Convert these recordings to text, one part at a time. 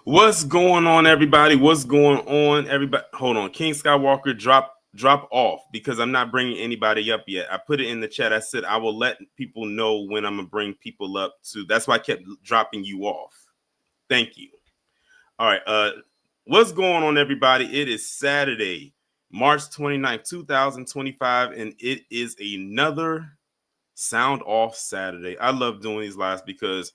What's going on, everybody? What's going on, everybody? Hold on, King Skywalker, drop off because I'm not bringing anybody up yet. I put it in the chat. I said I will let people know when I'm gonna bring people up to. That's why I kept dropping you off. Thank you. All right. What's going on, everybody? It is Saturday, March 29th, 2025, and it is another Sound Off Saturday. I love doing these lives because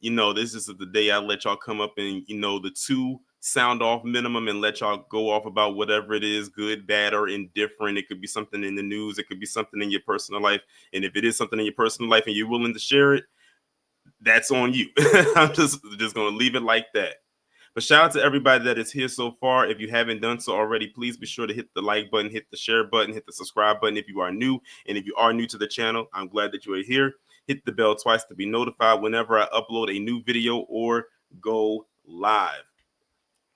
this is the day I let y'all come up and the two sound off minimum and let y'all go off about whatever it is, good, bad, or indifferent. It could be something in the news, it could be something in your personal life. And if it is something in your personal life and you're willing to share it, that's on you. I'm just gonna leave it like that. But shout out to everybody that is here so far. If you haven't done so already, please be sure to hit the like button, hit the share button, hit the subscribe button if you are new. And if you are new to the channel, I'm glad that you are here. Hit the bell twice to be notified whenever I upload a new video or go live.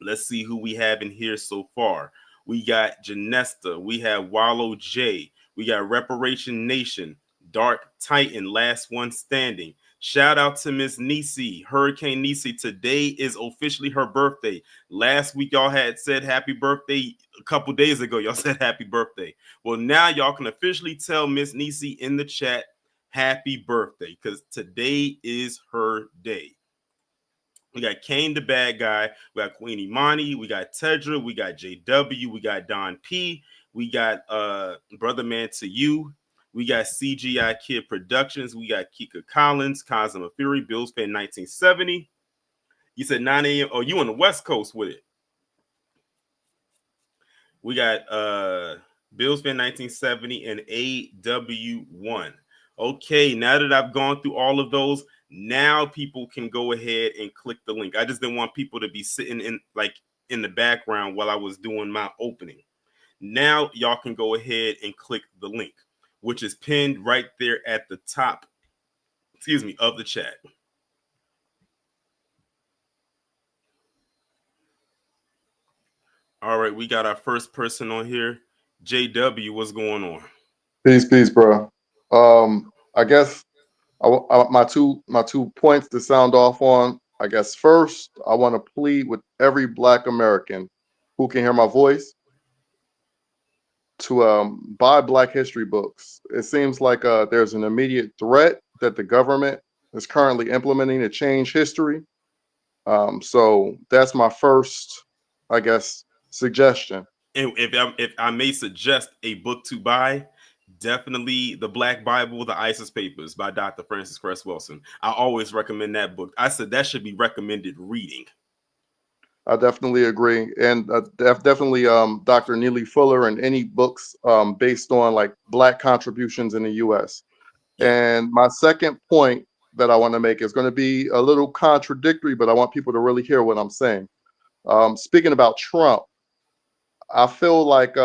Let's see who we have in here so far. We got Janesta. We have Wallow J. We got Reparation Nation. Dark Titan, last one standing. Shout out to Miss Neicy, Hurricane Neicy. Today is officially her birthday. Last week, y'all had said happy birthday. A couple days ago, y'all said happy birthday. Well, now y'all can officially tell Miss Neicy in the chat happy birthday because today is her day. We got Kane the bad guy. We got Queen Imani. We got Tedra. We got JW. We got Don P. We got Brother Man to You. We got CGI Kid Productions. We got Kika Collins, Cosmo Fury, Bills Fan 1970. You said 9 a.m. Oh, you on the West Coast with it. We got Bills Fan 1970 and AW1. Okay, now that I've gone through all of those, now people can go ahead and click the link. I just didn't want people to be sitting in the background while I was doing my opening. Now y'all can go ahead and click the link, which is pinned right there at the top, of the chat. All right, we got our first person on here. JW, what's going on? Peace, bro. I guess my two points to sound off on. I guess first, I want to plead with every Black American who can hear my voice to buy Black history books. It seems like there's an immediate threat that the government is currently implementing to change history. So that's my first, I guess, suggestion. And if I may suggest a book to buy, definitely the Black Bible, the ISIS Papers by Dr. Francis Cress Wilson. I always recommend that book. I said that should be recommended reading. I definitely agree, and definitely Dr. Neely Fuller and any books based on like Black contributions in the U.S. Yeah. And my second point that I want to make is going to be a little contradictory, but I want people to really hear what I'm saying. Speaking about Trump, I feel like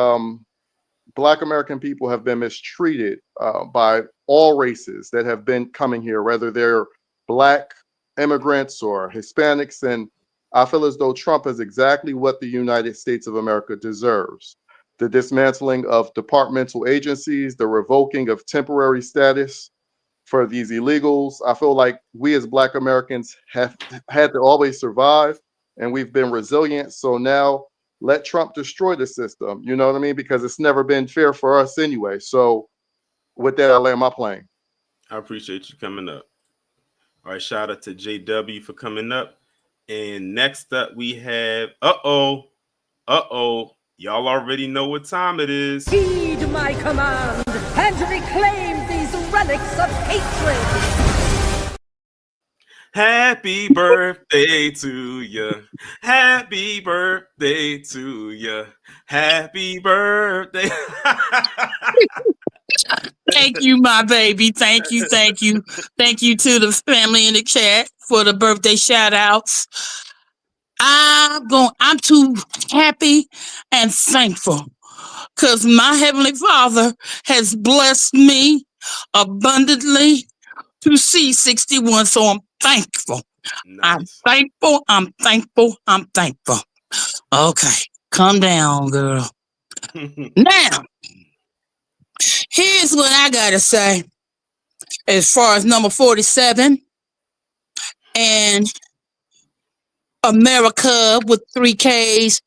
Black American people have been mistreated by all races that have been coming here, whether they're Black immigrants or Hispanics, and I feel as though Trump is exactly what the United States of America deserves. The dismantling of departmental agencies, the revoking of temporary status for these illegals. I feel like we as Black Americans have had to always survive, and we've been resilient. So now let Trump destroy the system. You know what I mean? Because it's never been fair for us anyway. So with that, I land my plane. I appreciate you coming up. All right, shout out to JW for coming up. And next up, we have y'all already know what time it is. Heed my command and reclaim these relics of hatred. Happy birthday to you. Happy birthday to you. Happy birthday. Thank you, my baby. Thank you. Thank you to the family in the chat for the birthday shout outs. I'm too happy and thankful because my Heavenly Father has blessed me abundantly to see 61. So I'm thankful. Nice. I'm thankful. Okay, calm down, girl. Now, here's what I gotta say as far as number 47 and America with 3Ks,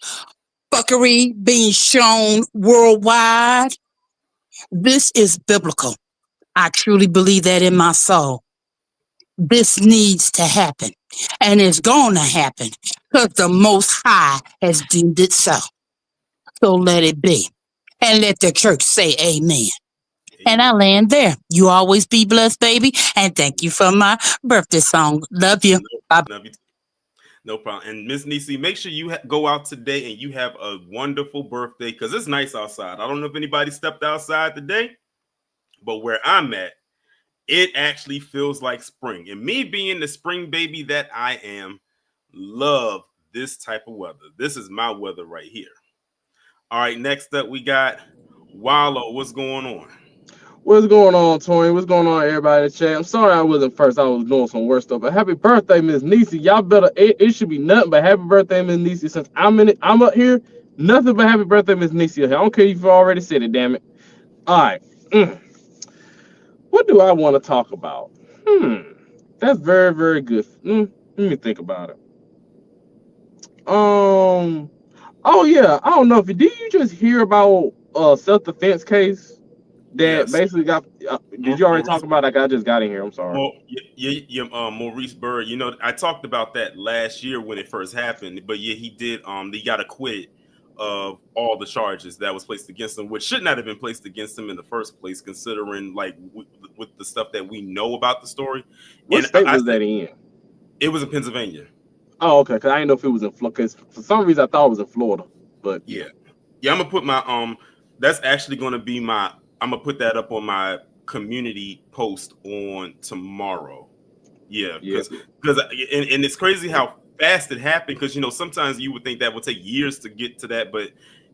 fuckery being shown worldwide. This is biblical. I truly believe that in my soul. This needs to happen, and it's going to happen because the Most High has deemed it so. So let it be, and let the church say amen. And I land there. You always be blessed, baby, and thank you for my birthday song. Love you. Bye. Love you. No problem. And Miss Neicy, make sure you go out today and you have a wonderful birthday because it's nice outside. I don't know if anybody stepped outside today, but where I'm at, it actually feels like spring. And me being the spring baby that I am, love this type of weather. This is my weather right here. All right, next up we got Wallow. What's going on? What's going on, Tony? What's going on, everybody in the chat? I'm sorry I wasn't first. I was doing some work stuff. But happy birthday, Miss Neicy. Y'all better. It should be nothing but happy birthday, Miss Neicy. Since I'm in it, I'm up here. Nothing but happy birthday, Miss Neicy. I don't care if you already said it. Damn it. All right. What do I want to talk about? That's very, very good. Let me think about it. Oh yeah. I don't know if did you just hear about self-defense case? That Yes. basically got. Did you already talk about it? I just got in here. I'm sorry. Well, Maurice Bird. You know, I talked about that last year when it first happened. But yeah, he did. He got acquitted of all the charges that was placed against him, which should not have been placed against him in the first place, considering like with the stuff that we know about the story. What state was that in? It was in Pennsylvania. Oh, okay. Because I didn't know if it was in Florida. Because for some reason I thought it was in Florida. But yeah. I'm gonna put my That's actually gonna be my. I'm gonna put that up on my community post on tomorrow. Yeah, because and it's crazy how fast it happened. Because sometimes you would think that would take years to get to that, but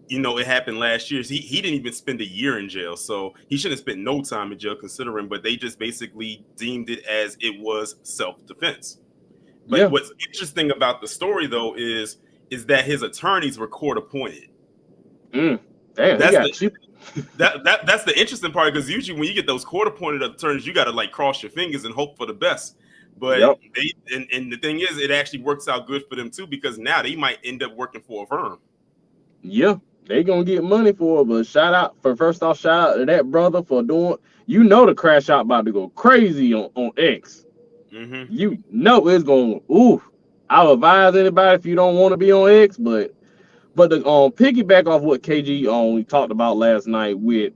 it happened last year. So he didn't even spend a year in jail, so he shouldn't have spent no time in jail considering. But they just basically deemed it as it was self-defense. But what's interesting about the story though is that his attorneys were court appointed. Damn, that's the interesting part, because usually when you get those court appointed attorneys, you got to like cross your fingers and hope for the best. But and the thing is, it actually works out good for them too, because now they might end up working for a firm. Yeah, they gonna get money for it. But shout out to that brother for doing. The crash out about to go crazy on X. It's going. Oof. I'll advise anybody if you don't want to be on X, but the piggyback off what KG we talked about last night with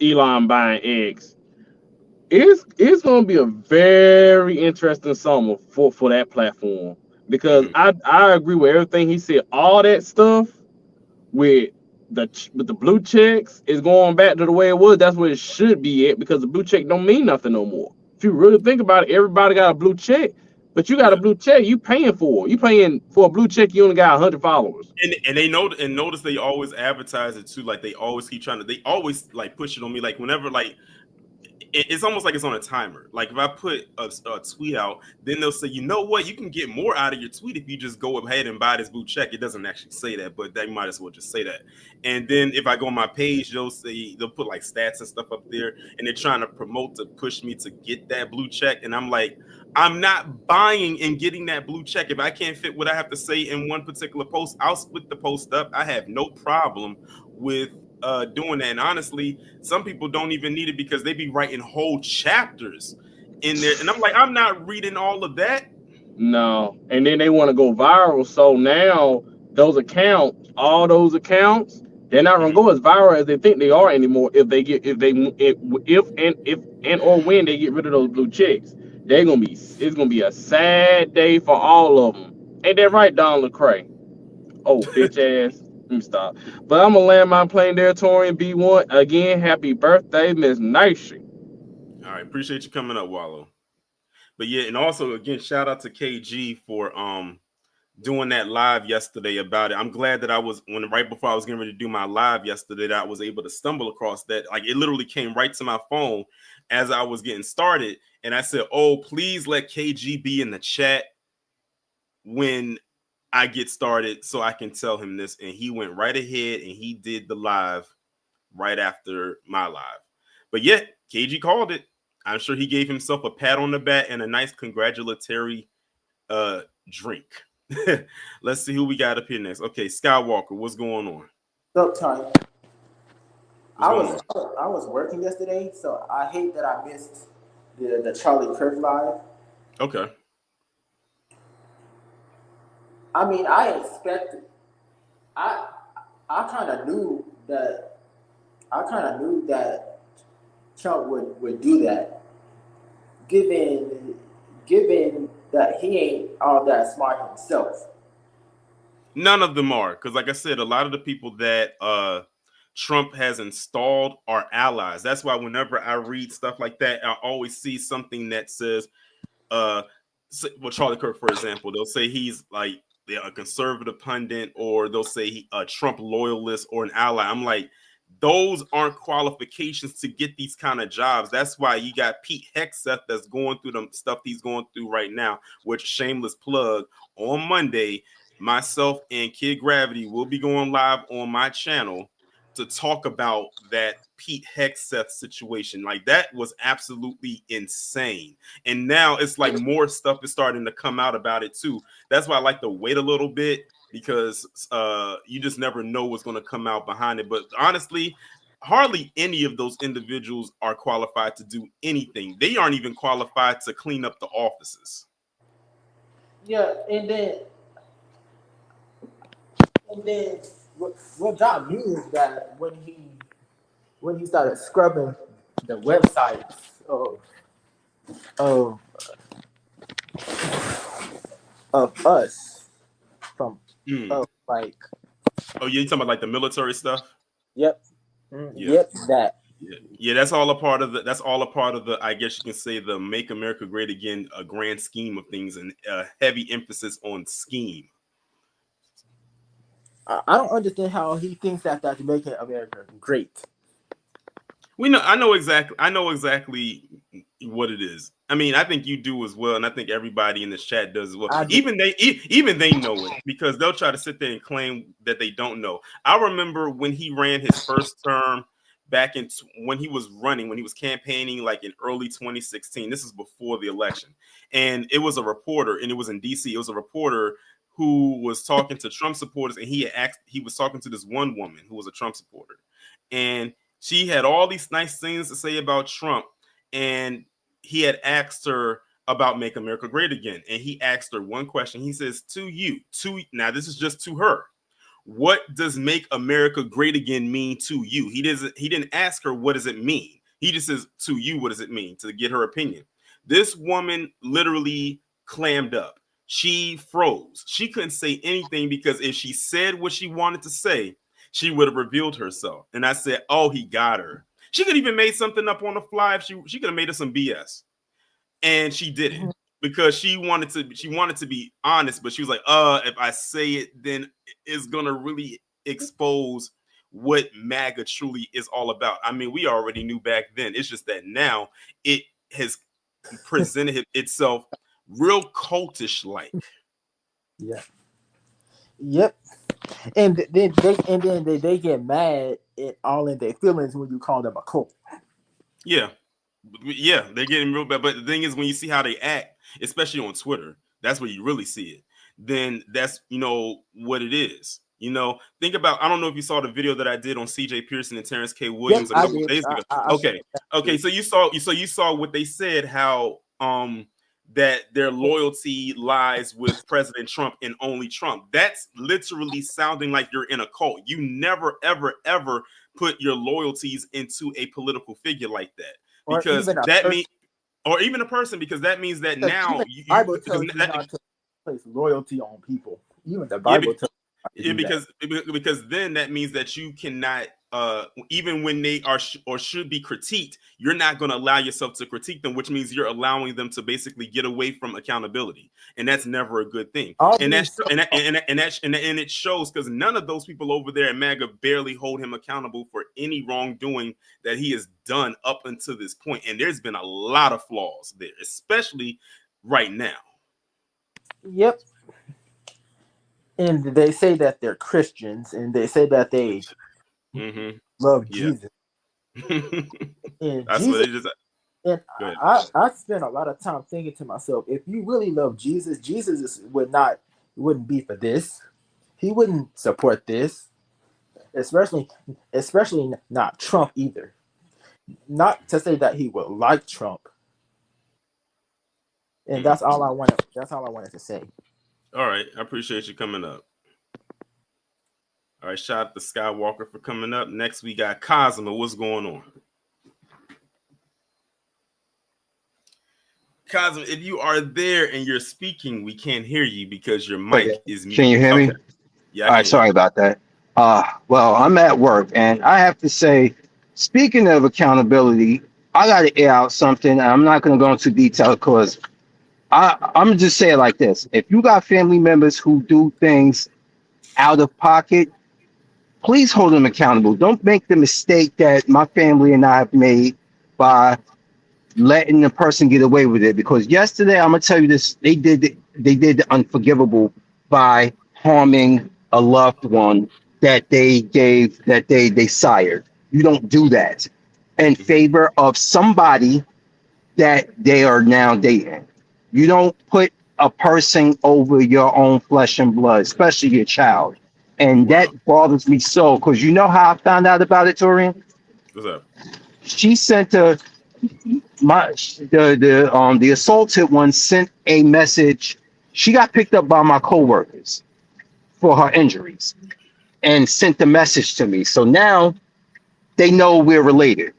Elon buying X, it's gonna be a very interesting summer for that platform, because I agree with everything he said. All that stuff with the blue checks is going back to the way it was. That's where it should be at, because the blue check don't mean nothing no more. If you really think about it, everybody got a blue check. But you got a blue check, you paying for it. You paying for a blue check, you only got 100 followers. And they know, and notice they always advertise it too. Like they always keep they always like push it on me. Like whenever it's almost like it's on a timer. Like if I put a tweet out, then they'll say, you know what, you can get more out of your tweet if you just go ahead and buy this blue check. It doesn't actually say that, but they might as well just say that. And then if I go on my page, they'll put like stats and stuff up there, and they're trying to promote to push me to get that blue check. And I'm like, I'm not buying and getting that blue check. If I can't fit what I have to say in one particular post, I'll split the post up. I have no problem with doing that. And honestly, some people don't even need it because they be writing whole chapters in there. And I'm like, I'm not reading all of that. No. And then they want to go viral. So now all those accounts, they're not gonna go as viral as they think they are anymore when they get rid of those blue checks. It's gonna be a sad day for all of them. Ain't that right, Don LeCrae? Oh, bitch ass. Let me stop. But I'm gonna land my plane there, Torian B1. Again, happy birthday, Miss Neicy. All right, appreciate you coming up, Wallow. But yeah, and also again, shout out to KG for doing that live yesterday about it. I'm glad that right before I was getting ready to do my live yesterday, that I was able to stumble across that. Like it literally came right to my phone as I was getting started. And I said, oh, please let KG be in the chat when I get started so I can tell him this. And he went right ahead and he did the live right after my live. But yet, KG called it. I'm sure he gave himself a pat on the back and a nice congratulatory drink. Let's see who we got up here next. Okay, Skywalker, what's going on? So, Tony, I was working yesterday, so I hate that I missed the Charlie Kirk live. Okay. I mean, I expected. I kind of knew that. I kind of knew that Trump would do that, given that he ain't all that smart himself. None of them are, because like I said, a lot of the people that Trump has installed are allies. That's why whenever I read stuff like that, I always see something that says, well, Charlie Kirk, for example, they'll say he's like a conservative pundit, or they'll say he a Trump loyalist or an ally. I'm like, those aren't qualifications to get these kind of jobs. That's why you got Pete Hegseth that's going through the stuff he's going through right now, which, shameless plug, on Monday, myself and Kid Gravity will be going live on my channel to talk about that Pete Hegseth situation. Like, that was absolutely insane. And now it's like more stuff is starting to come out about it too. That's why I like to wait a little bit, because you just never know what's going to come out behind it. But honestly, hardly any of those individuals are qualified to do anything. They aren't even qualified to clean up the offices. Yeah, and then what got me is that when he started scrubbing the websites of us from like, oh, you're talking about like the military stuff? Yep. Yeah. Yep, that. Yeah, that's all a part of the, I guess you can say, the Make America Great Again, a grand scheme of things, and a heavy emphasis on scheme. I don't understand how he thinks that that's making America great. I know exactly what it is. I mean, I think you do as well, and I think everybody in this chat does as well. Even they know it, because they'll try to sit there and claim that they don't know. I remember when he ran his first term back when he was campaigning, like in early 2016. This is before the election, and it was a reporter, and it was in DC. It was a reporter who was talking to Trump supporters, and he was talking to this one woman who was a Trump supporter, and she had all these nice things to say about Trump, and he had asked her about Make America Great Again, and he asked her one question. He says, now this is just to her, what does Make America Great Again mean to you? He didn't ask her, what does it mean? He just says, to you, what does it mean? To get her opinion. This woman literally clammed up. She froze. She couldn't say anything, because if she said what she wanted to say, she would have revealed herself. And I said, oh, he got her. She could even made something up on the fly. If she could have made us some BS. And she didn't, because she wanted to be honest, but she was like, if I say it, then it's gonna really expose what MAGA truly is all about. I mean, we already knew back then. It's just that now it has presented itself real cultish like. Yeah. Yep. And then they get mad and all in their feelings when you call them a cult. Yeah, they're getting real bad. But the thing is, when you see how they act, especially on Twitter, that's where you really see it. Then that's what it is. Think about, I don't know if you saw the video that I did on CJ Pearson and Terrence K. Williams a couple days ago. Okay, so you saw what they said, how that their loyalty lies with President Trump and only Trump. That's literally sounding like you're in a cult. You never, ever, ever put your loyalties into a political figure like that, because that means, or even a person, because that means that now Bible tells you not to place loyalty on people. Even the Bible tells you because then that means that you cannot, even when they are or should be critiqued, you're not going to allow yourself to critique them, which means you're allowing them to basically get away from accountability, and that's never a good thing. And it shows, because none of those people over there at MAGA barely hold him accountable for any wrongdoing that he has done up until this point. And there's been a lot of flaws there, especially right now. Yep. And they say that they're Christians, and they say that they love Jesus. And that's what they just. And I spent a lot of time thinking to myself, if you really love Jesus, wouldn't be for this. He wouldn't support this, especially not Trump either. Not to say that he would like Trump, and that's all I wanted. That's all I wanted to say. All right, I appreciate you coming up. All right, shout out to Skywalker for coming up. Next, we got Cosmo. What's going on? Cosmo, if you are there and you're speaking, we can't hear you because your mic is muted. Can you hear me? Yeah. All right, sorry about that. Well, I'm at work, and I have to say, speaking of accountability, I got to air out something. And I'm not going to go into detail because I'm going to just say it like this. If you got family members who do things out of pocket, please hold them accountable. Don't make the mistake that my family and I have made by letting the person get away with it. Because yesterday, I'm gonna tell you this, they did the unforgivable by harming a loved one that they sired. You don't do that in favor of somebody that they are now dating. You don't put a person over your own flesh and blood, especially your child. And that bothers me so, because you know how I found out about it, Torian? What's up? She sent the assaulted one sent a message. She got picked up by my coworkers for her injuries and sent the message to me. So now they know we're related.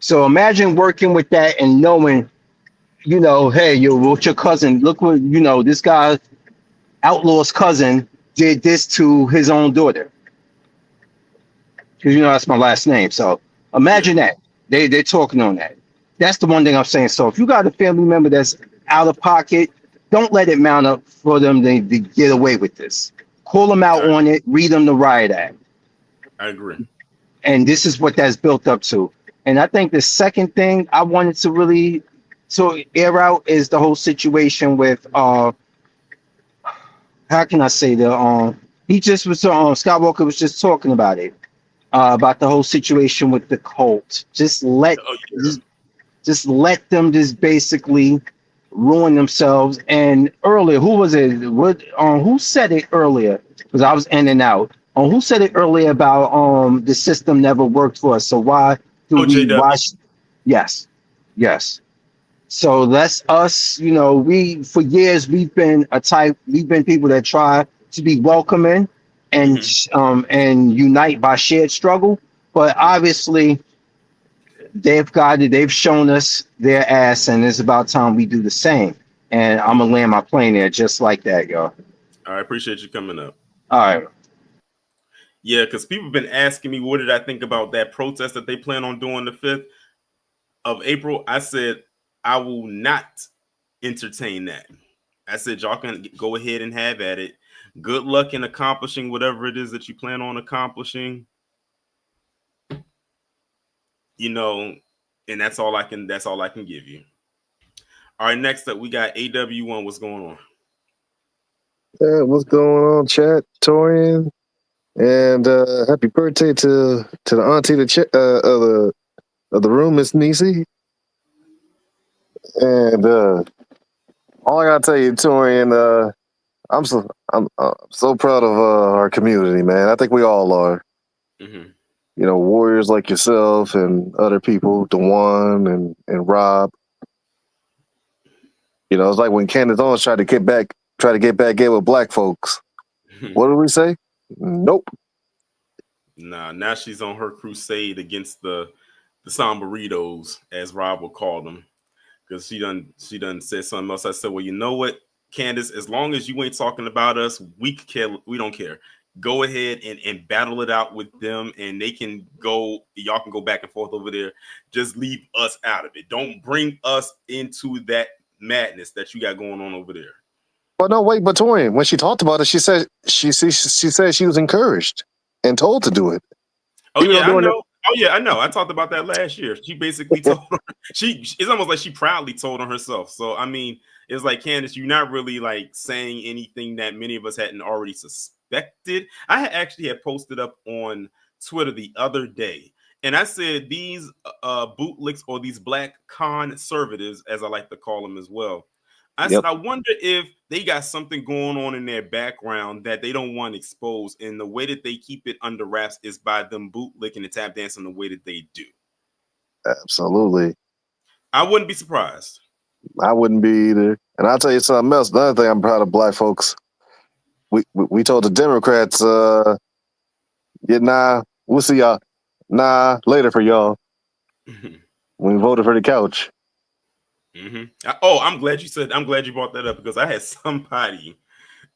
So imagine working with that and knowing, hey, what's your cousin? Look what, this guy, outlaw's cousin, did this to his own daughter. Because that's my last name. So imagine that. They're talking on that. That's the one thing I'm saying. So if you got a family member that's out of pocket, don't let it mount up for them to get away with this. Call them out on it. Read them the riot act. I agree. And this is what that's built up to. And I think the second thing I wanted to really air out is the whole situation with how can I say he just was Skywalker was just talking about it. About the whole situation with the cult. Just let them just basically ruin themselves. And earlier, who was it? Who said it earlier? Because I was in and out. Who said it earlier about the system never worked for us? So why do we watch? Yes. So that's us. We for years we've been people that try to be welcoming and unite by shared struggle, but obviously they've shown us their ass, and it's about time we do the same. And I'm gonna land my plane there just like that, y'all. I appreciate you coming up. All right. Yeah, because people have been asking me what did I think about that protest that they plan on doing the 5th of April. I said I will not entertain that. I said y'all can go ahead and have at it. Good luck in accomplishing whatever it is that you plan on accomplishing. And that's all I can give you. All right, next up we got AW1. What's going on? What's going on, chat, Torian? And happy birthday to the auntie of the room, Miss Neicy. And all I gotta tell you, Torian, I'm so proud of our community, man. I think we all are. Mm-hmm. Warriors like yourself and other people, DeJuan and Rob. It's like when Candace Owens tried to get back in with black folks. What did we say? Nope. Nah, now she's on her crusade against the Somberitos, as Rob would call them, because she done said something else. I said, well, you know what, Candace, as long as you ain't talking about us, we don't care. Go ahead and battle it out with them, and y'all can go back and forth over there. Just leave us out of it. Don't bring us into that madness that you got going on over there. Well, no, wait, but Torian, when she talked about it, she said she was encouraged and told to do it. Oh yeah, I know. Oh yeah, I know. I talked about that last year. She basically told her, it's almost like she proudly told on herself. So I mean, it's like, Candace, you're not really like saying anything that many of us hadn't already suspected. I actually had posted up on Twitter the other day, And I said these bootlicks, or these black conservatives, as I like to call them as well. I said, I wonder if they got something going on in their background that they don't want exposed. And the way that they keep it under wraps is by them bootlicking and tap dancing the way that they do. Absolutely. I wouldn't be surprised. I wouldn't be either. And I'll tell you something else. Another thing I'm proud of black folks. We told the Democrats, we'll see y'all. Later for y'all. We voted for the couch. Oh, I'm glad you brought that up, because I had somebody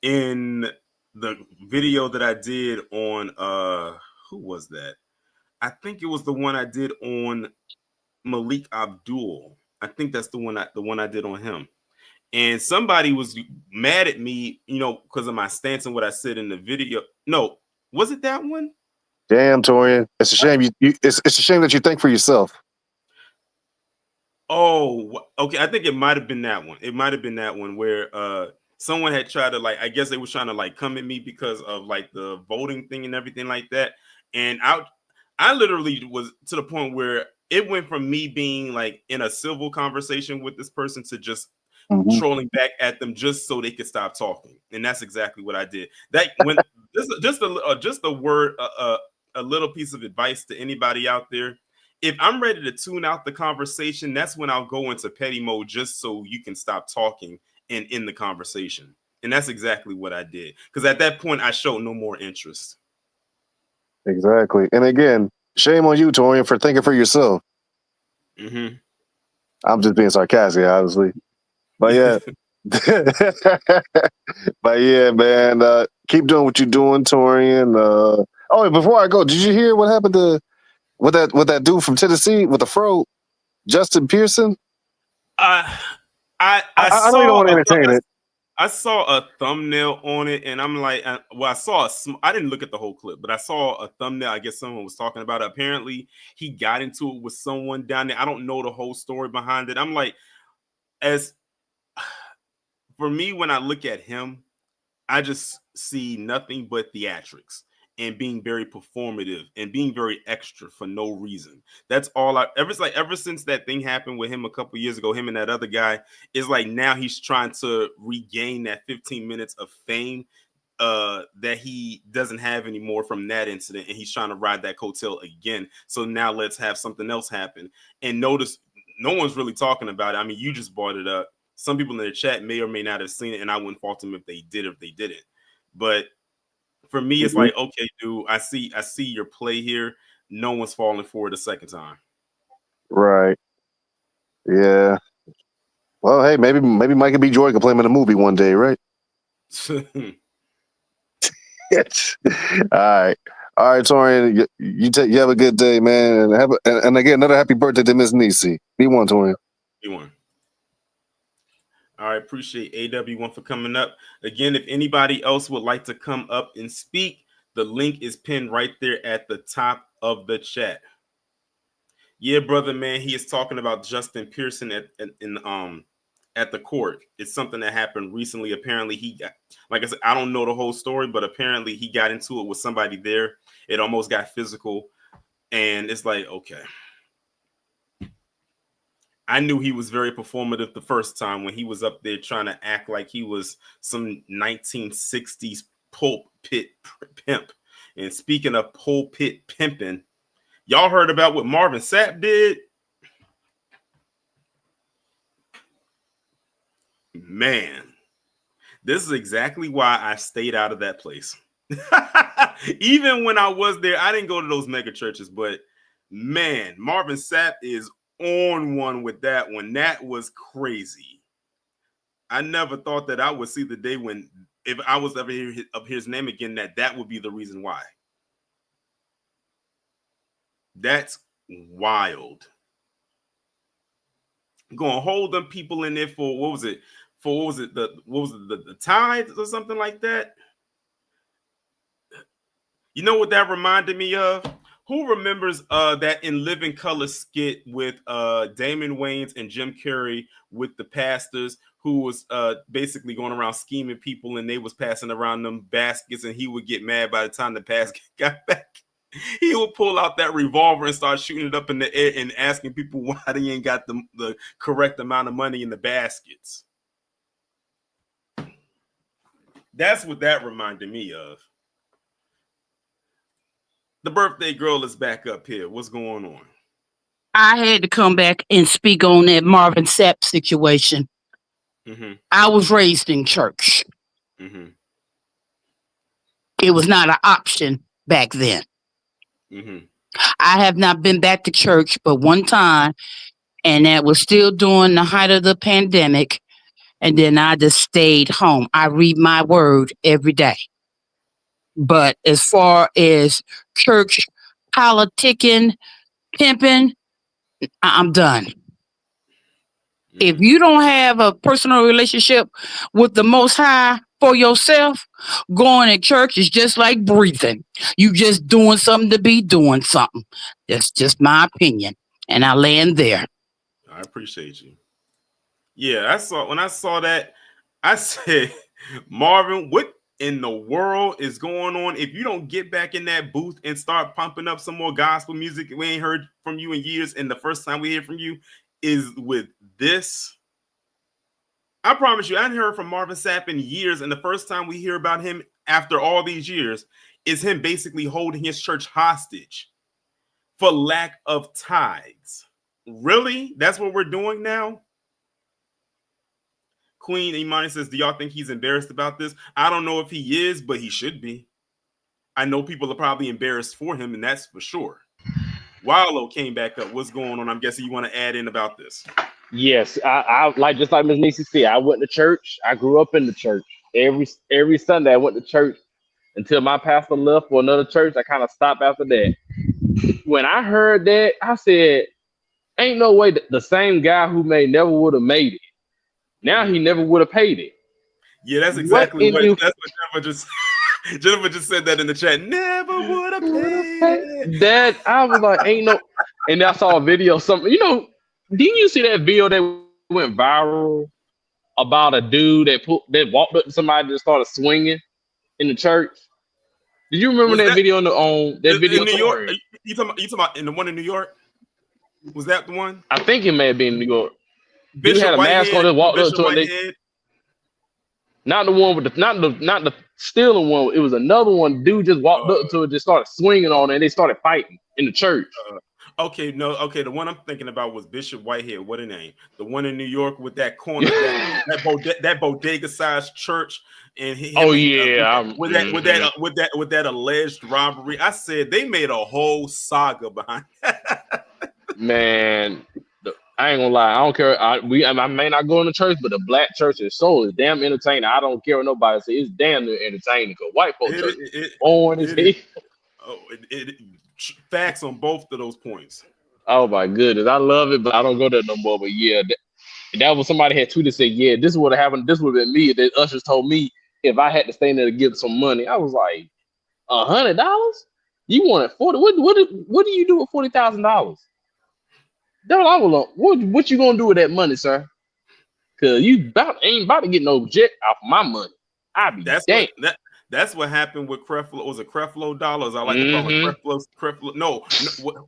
in the video that I did on who was that? I think it was the one I did on Malik Abdul. I think that's the one I did on him. And somebody was mad at me, because of my stance and what I said in the video. No, was it that one? Damn, Torian. It's a shame it's a shame that you think for yourself. Oh, okay. I think it might have been that one. It might have been that one where someone had tried to, I guess they were trying to come at me because of the voting thing and everything like that. And I literally was to the point where it went from me being in a civil conversation with this person to just trolling back at them just so they could stop talking. And that's exactly what I did. That when just a word, a little piece of advice to anybody out there. If I'm ready to tune out the conversation, that's when I'll go into petty mode just so you can stop talking and end the conversation. And that's exactly what I did. Because at that point, I showed no more interest. Exactly. And again, shame on you, Torian, for thinking for yourself. I'm just being sarcastic, obviously. But yeah. But yeah, man. Keep doing what you're doing, Torian. Before I go, did you hear what happened to with that dude from Tennessee with the fro, Justin Pearson? I know you don't want to entertain it. I saw a thumbnail on it, and I'm like, I didn't look at the whole clip, but I saw a thumbnail. I guess someone was talking about it. Apparently, he got into it with someone down there. I don't know the whole story behind it. I'm like, for me, when I look at him, I just see nothing but theatrics and being very performative and being very extra for no reason. That's all ever since that thing happened with him a couple years ago, him and that other guy, is now he's trying to regain that 15 minutes of fame that he doesn't have anymore from that incident, and he's trying to ride that coattail again. So now let's have something else happen. And notice no one's really talking about it. I mean, you just brought it up. Some people in the chat may or may not have seen it, and I wouldn't fault them if they did or if they didn't. But for me, it's okay, dude, I see your play here. No one's falling for it a second time. Right. Yeah. Well, hey, maybe Michael B. Jordan can play him in a movie one day, right? All right, Torian. You have a good day, man, and again, another happy birthday to Miss Neicy. Be one, Torian. Be one. All right, appreciate AW1 for coming up. Again, if anybody else would like to come up and speak, the link is pinned right there at the top of the chat. Yeah, brother, man, he is talking about Justin Pearson at the court. It's something that happened recently. Apparently, he got, like I said, I don't know the whole story, but apparently he got into it with somebody there. It almost got physical, and it's okay. I knew he was very performative the first time when he was up there trying to act like he was some 1960s pulpit pimp. And speaking of pulpit pimping, y'all heard about what Marvin Sapp did? Man, this is exactly why I stayed out of that place. Even when I was there, I didn't go to those mega churches, but man, Marvin Sapp is on one with that one. That was crazy. I never thought that I would see the day when, if I was ever hear his name again, that would be the reason why. That's wild. Gonna hold them people in there for what was it? The tithes or something like that? You know what that reminded me of? Who remembers that In Living Color skit with Damon Wayans and Jim Carrey with the pastors who was basically going around scheming people, and they was passing around them baskets, and he would get mad by the time the basket got back? he would pull out that revolver and start shooting it up in the air and asking people why they ain't got the correct amount of money in the baskets. That's what that reminded me of. The birthday girl is back up here. What's going on? I had to come back and speak on that Marvin Sapp situation. Mm-hmm. I was raised in church. Mm-hmm. It was not an option back then. Mm-hmm. I have not been back to church but one time, and that was still during the height of the pandemic. And then I just stayed home. I read my word every day. But as far as church politicking, pimping, I'm done. If you don't have a personal relationship with the Most High for yourself, going to church is just like breathing. You just doing something to be doing something. That's just my opinion. And I land there. I appreciate you. Yeah, when I saw that, I said, Marvin, what in the world is going on? If you don't get back in that booth and start pumping up some more gospel music, we ain't heard from you in years, and the first time we hear from you is with this. I promise you, I hadn't heard from Marvin Sapp in years, and the first time we hear about him after all these years is him basically holding his church hostage for lack of tithes. Really? That's what we're doing now? Queen Imani says, do y'all think he's embarrassed about this? I don't know if he is, but he should be. I know people are probably embarrassed for him, and that's for sure. Wallow came back up. What's going on? I'm guessing you want to add in about this. Yes, I like, just like Ms. Neicy said, I went to church. I grew up in the church. Every Sunday I went to church until my pastor left for another church. I kind of stopped after that. When I heard that, I said, ain't no way the same guy who never would have made it. Now he never would have paid it. Yeah, that's exactly what Jennifer just Jennifer just said that in the chat. Never would have paid it. That I was like, ain't no. And I saw a video. Didn't you see that video that went viral about a dude that walked up to somebody and started swinging in the church? Did you remember that video on that video in New York? You talking about in the one in New York? Was that the one? I think it may have been in New York. Bishop Dude had a mask on and walked up to it. Not the one with not the stealing one. It was another one. Dude just walked up to it, just started swinging on it, and they started fighting in the church. Okay, the one I'm thinking about was Bishop Whitehead. What a name! The one in New York with that corner, that bodega-sized church, and with that alleged robbery. I said they made a whole saga behind that. Man, I ain't gonna lie. I don't care. I may not go into church, but the black church is damn entertaining. I don't care what nobody says. It's damn near entertaining. Because white folk church is boring as hell. Facts on both of those points. Oh my goodness, I love it, but I don't go there no more. But yeah, that was somebody had tweeted said, yeah, this would have happened. This would have been me. That ushers told me if I had to stay in there to give some money. I was like, $100? You wanted 40? What do you do with $40,000? That's what I was like. What you gonna do with that money, sir? Cause you ain't about to get no jet off my money. That's what happened with Creflo. Was it Creflo Dollars? I like to call it Creflo. No,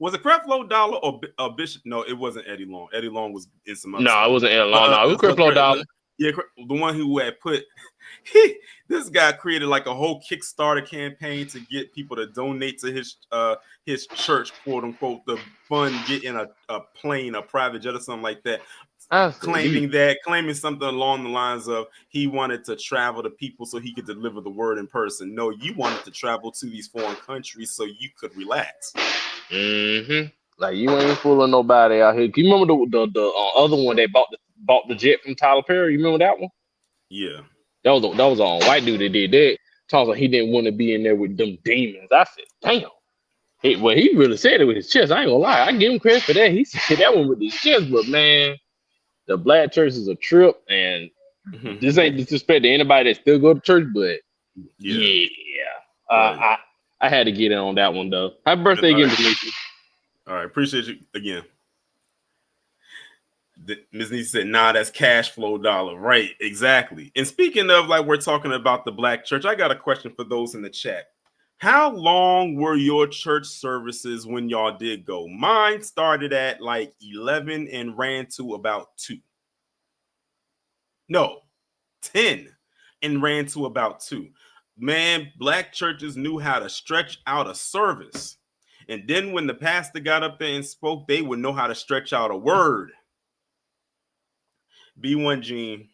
was it Creflo Dollar or Bishop? No, it wasn't Eddie Long. Eddie Long was in some other stuff. It wasn't Eddie Long. No, it was Creflo Dollar. Yeah, the one who had put this guy created like a whole Kickstarter campaign to get people to donate to his church, quote unquote, the fund getting a plane, a private jet or something like that. Claiming something along the lines of he wanted to travel to people so he could deliver the word in person. No, you wanted to travel to these foreign countries so you could relax. Like you ain't fooling nobody out here. Do you remember the other one that bought the jet from Tyler Perry? You remember that one? Yeah, that was a white dude that did that. Talks like he didn't want to be in there with them demons. I said, damn. He really said it with his chest. I ain't gonna lie. I give him credit for that. He said that one with his chest, but man. The black church is a trip, and this ain't disrespect to anybody that still go to church, but I had to get in on that one though. Happy birthday again, Neicy. All right, appreciate you again. Ms. Neicy said, "Nah, that's cash flow dollar." Right, exactly. And speaking of, like, we're talking about the black church, I got a question for those in the chat. How long were your church services when y'all did go? Mine started at like 11 and ran to about 2. No, 10 and ran to about 2. Man, black churches knew how to stretch out a service. And then when the pastor got up there and spoke, they would know how to stretch out a word. B1 Gene.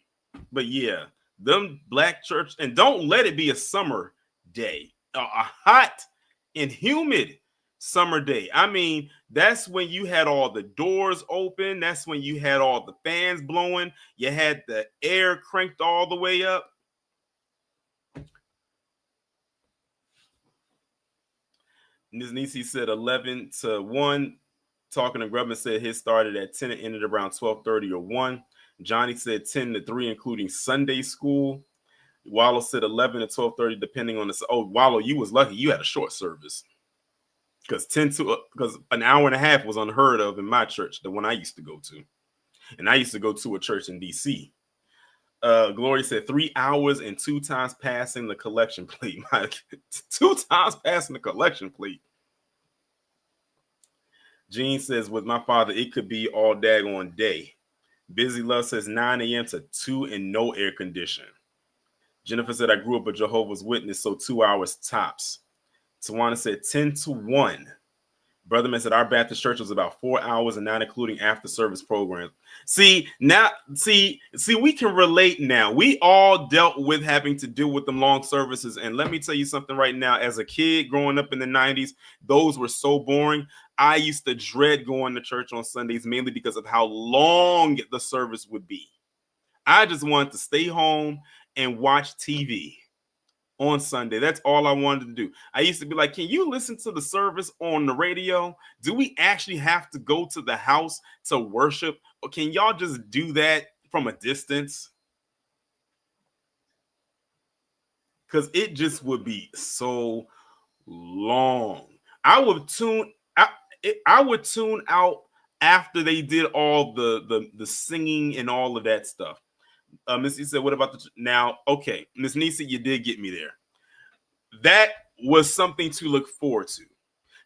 But yeah, them black church, and don't let it be a summer day, a hot and humid summer day. I mean, that's when you had all the doors open. That's when you had all the fans blowing. You had the air cranked all the way up. Ms. Neicy said 11 to 1. Talking to Grubman said his started at 10 and ended around 12:30 or 1. Johnny said 10 to 3, including Sunday school. Wallow said 11 to 12:30, depending on the. Oh, Wallow, you was lucky. You had a short service. Because an hour and a half was unheard of in my church, the one I used to go to. And I used to go to a church in D.C. Gloria said 3 hours and 2 times passing the collection plate. 2 times passing the collection plate. Gene says, with my father, it could be all daggone day. Busy Love says 9 a.m. to 2 and no air conditioning. Jennifer said, I grew up a Jehovah's Witness, so 2 hours tops. Tawana said 10 to 1. Brotherman said our Baptist church was about 4 hours and not including after service program. See, we can relate now. We all dealt with having to deal with them long services. And let me tell you something right now. As a kid growing up in the 90s, those were so boring. I used to dread going to church on Sundays, mainly because of how long the service would be. I just wanted to stay home and watch TV on Sunday. That's all I wanted to do. I used to be like, can you listen to the service on the radio? Do we actually have to go to the house to worship? Or can y'all just do that from a distance? Because it just would be so long. I would tune out after they did all the singing and all of that stuff. Missy said, what about now? Okay, Miss Neicy, you did get me there. That was something to look forward to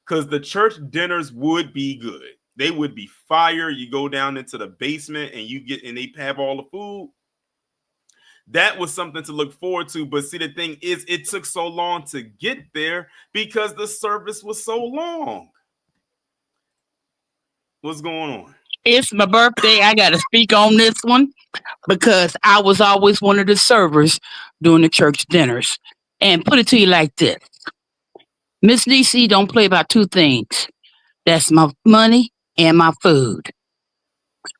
because the church dinners would be good. They would be fire. You go down into the basement and they have all the food. That was something to look forward to. But see, the thing is, it took so long to get there because the service was so long. What's going on? It's my birthday. I got to speak on this one because I was always one of the servers during the church dinners. And put it to you like this. Miss Neicy don't play about 2 things. That's my money and my food.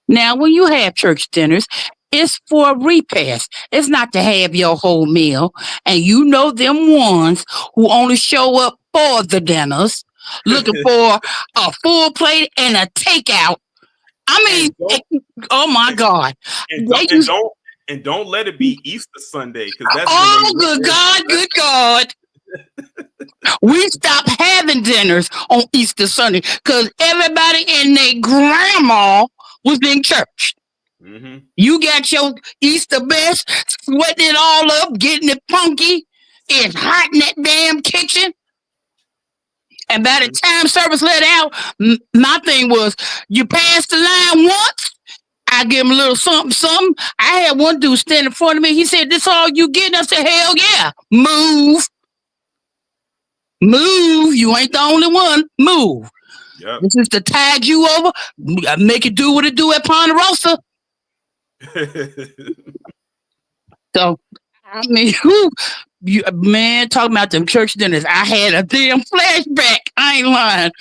Now, when you have church dinners, it's for a repast. It's not to have your whole meal. And you know them ones who only show up for the dinners, looking for a full plate and a takeout. I mean, oh my God. And don't let it be Easter Sunday. That's good God. We stopped having dinners on Easter Sunday because everybody and their grandma was in church. Mm-hmm. You got your Easter best, sweating it all up, getting it funky. It's hot in that damn kitchen. And by the time service let out, my thing was, you pass the line once, I give him a little something. I had one dude stand in front of me. He said, this all you getting? I said, hell yeah. Move. You ain't the only one. Move. Yep. This is to tide you over. Make it do what it do at Ponderosa. So, I mean, man, talking about them church dinners, I had a damn flashback. I ain't lying.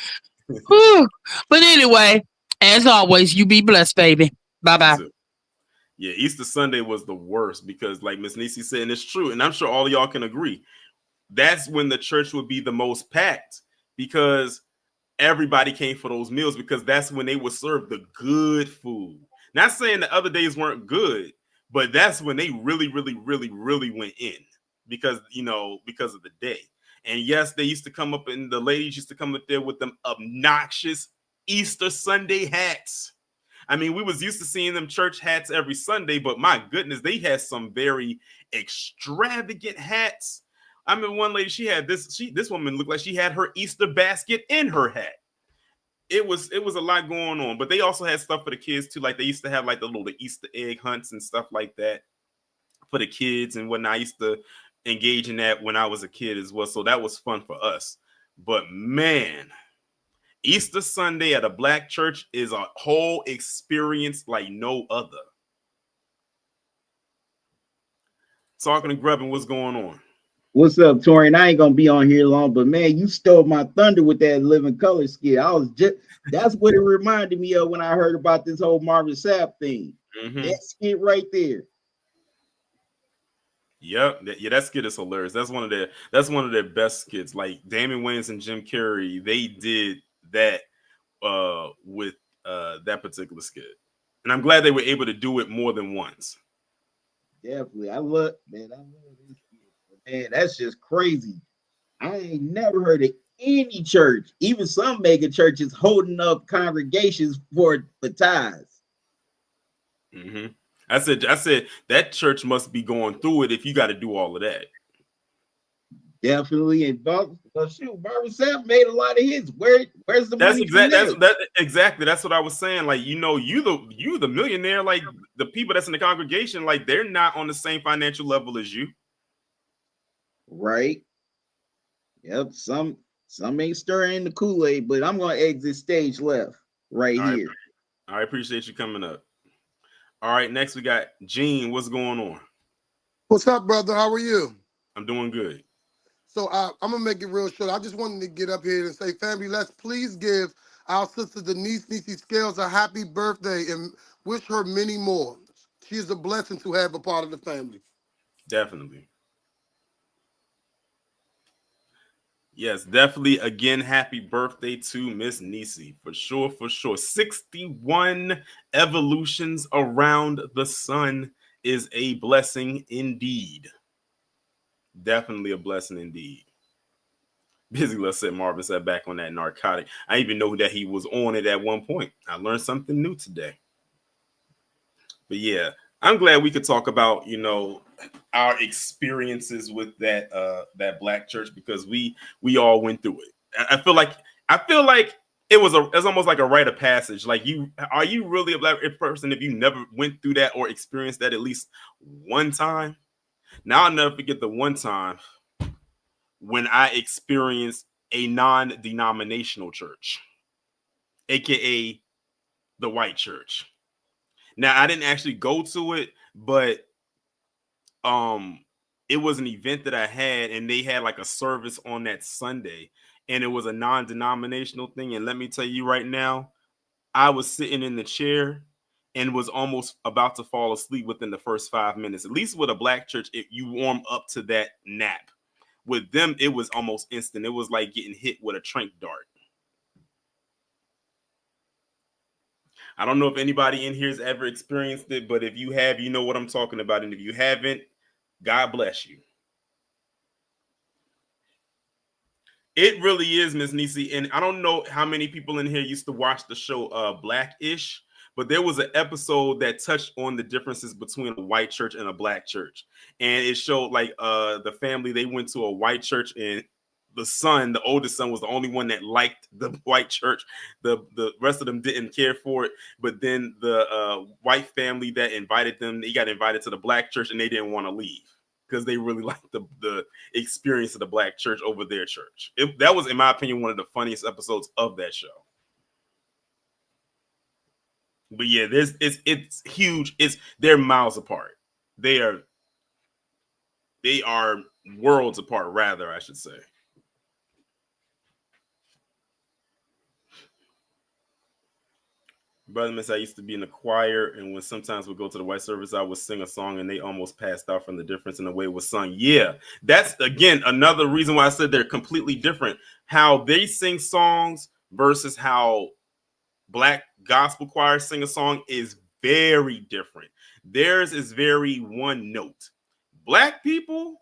But anyway, as always, you be blessed, baby. Bye-bye. Yeah, Easter Sunday was the worst because, like Miss Neicy said, and it's true, and I'm sure all of y'all can agree, that's when the church would be the most packed because everybody came for those meals because that's when they would serve the good food. Not saying the other days weren't good, but that's when they really, really, really, really went in because of the day. And yes, they used to come up and the ladies used to come up there with them obnoxious Easter Sunday hats. I mean, we was used to seeing them church hats every Sunday, but my goodness, they had some very extravagant hats. I remember one lady, she had this woman looked like she had her Easter basket in her hat. It was a lot going on, but they also had stuff for the kids too. Like they used to have like the Easter egg hunts and stuff like that for the kids and whatnot. I used to engage in that when I was a kid as well. So that was fun for us. But man, Easter Sunday at a black church is a whole experience like no other. Talking to Grubbin, what's going on? What's up, Torian? I ain't gonna be on here long, but man, you stole my thunder with that Living Color skit. That's what it reminded me of when I heard about this whole Marvin Sapp thing. That skit right there. Yep, that skit is hilarious. That's one of their best skits. Like Damon Wayans and Jim Carrey, they did that with that particular skit, and I'm glad they were able to do it more than once. Definitely, I love this skit. Man, that's just crazy. I ain't never heard of any church, even some mega churches, holding up congregations for tithes. I said that church must be going through it if you got to do all of that. Definitely, and Marvin Sapp made a lot of hits. Where's the money? Exactly. That's what I was saying. Like, you the millionaire. Like the people that's in the congregation, like they're not on the same financial level as you. Right. Yep. Some ain't stirring the Kool-Aid, but I'm gonna exit stage left right here. I appreciate you coming up. All right, next we got Gene. What's going on? What's up, brother? How are you? I'm doing good. So I'm gonna make it real short. I just wanted to get up here and say, family, let's please give our sister Neicy Scales a happy birthday and wish her many more. She is a blessing to have a part of the family. Definitely. Yes, definitely. Again, happy birthday to Miss Neicy. For sure, for sure. 61 evolutions around the sun is a blessing indeed. Definitely a blessing indeed. Busy, let's say Marvin said back on that narcotic. I didn't even know that he was on it at one point. I learned something new today. But yeah, I'm glad we could talk about, our experiences with that black church, because we all went through it. I feel like it was almost like a rite of passage. Like, are you really a black person if you never went through that or experienced that at least one time? Now I'll never forget the one time when I experienced a non-denominational church, aka the white church. Now I didn't actually go to it, but it was an event that I had, and they had like a service on that Sunday, and it was a non-denominational thing. And let me tell you right now, I was sitting in the chair and was almost about to fall asleep within the first 5 minutes. At least with a black church, you warm up to that nap. With them, it was almost instant. It was like getting hit with a tranq dart. I don't know if anybody in here has ever experienced it, but if you have, you know what I'm talking about. And if you haven't, God bless you. It really is, Miss Neicy. And I don't know how many people in here used to watch the show Black-ish, but there was an episode that touched on the differences between a white church and a black church. And it showed like the family, they went to a white church, and the oldest son, was the only one that liked the white church. The rest of them didn't care for it. But then the white family that invited them, they got invited to the black church, and they didn't want to leave because they really liked the experience of the black church over their church. That was, in my opinion, one of the funniest episodes of that show. But yeah, it's huge. They're miles apart. They are worlds apart, rather, I should say. Brother Miss, I used to be in the choir, and when sometimes we go to the white service, I would sing a song, and they almost passed out from the difference in the way it was sung. Yeah, that's, again, another reason why I said they're completely different. How they sing songs versus how black gospel choirs sing a song is very different. Theirs is very one note. Black people,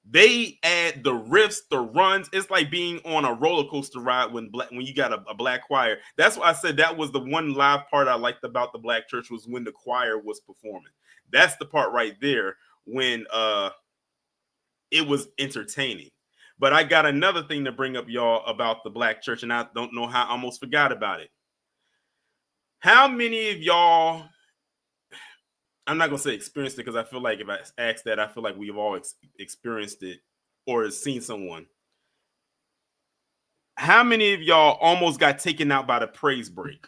they add the riffs, the runs. It's like being on a roller coaster ride when you got a black choir. That's why I said that was the one live part I liked about the black church, was when the choir was performing. That's the part right there when it was entertaining. But I got another thing to bring up, y'all, about the black church, and I don't know how I almost forgot about it. How many of y'all, I'm not going to say experienced it, because I feel like if I ask that, I feel like we've all experienced it or seen someone. How many of y'all almost got taken out by the praise break?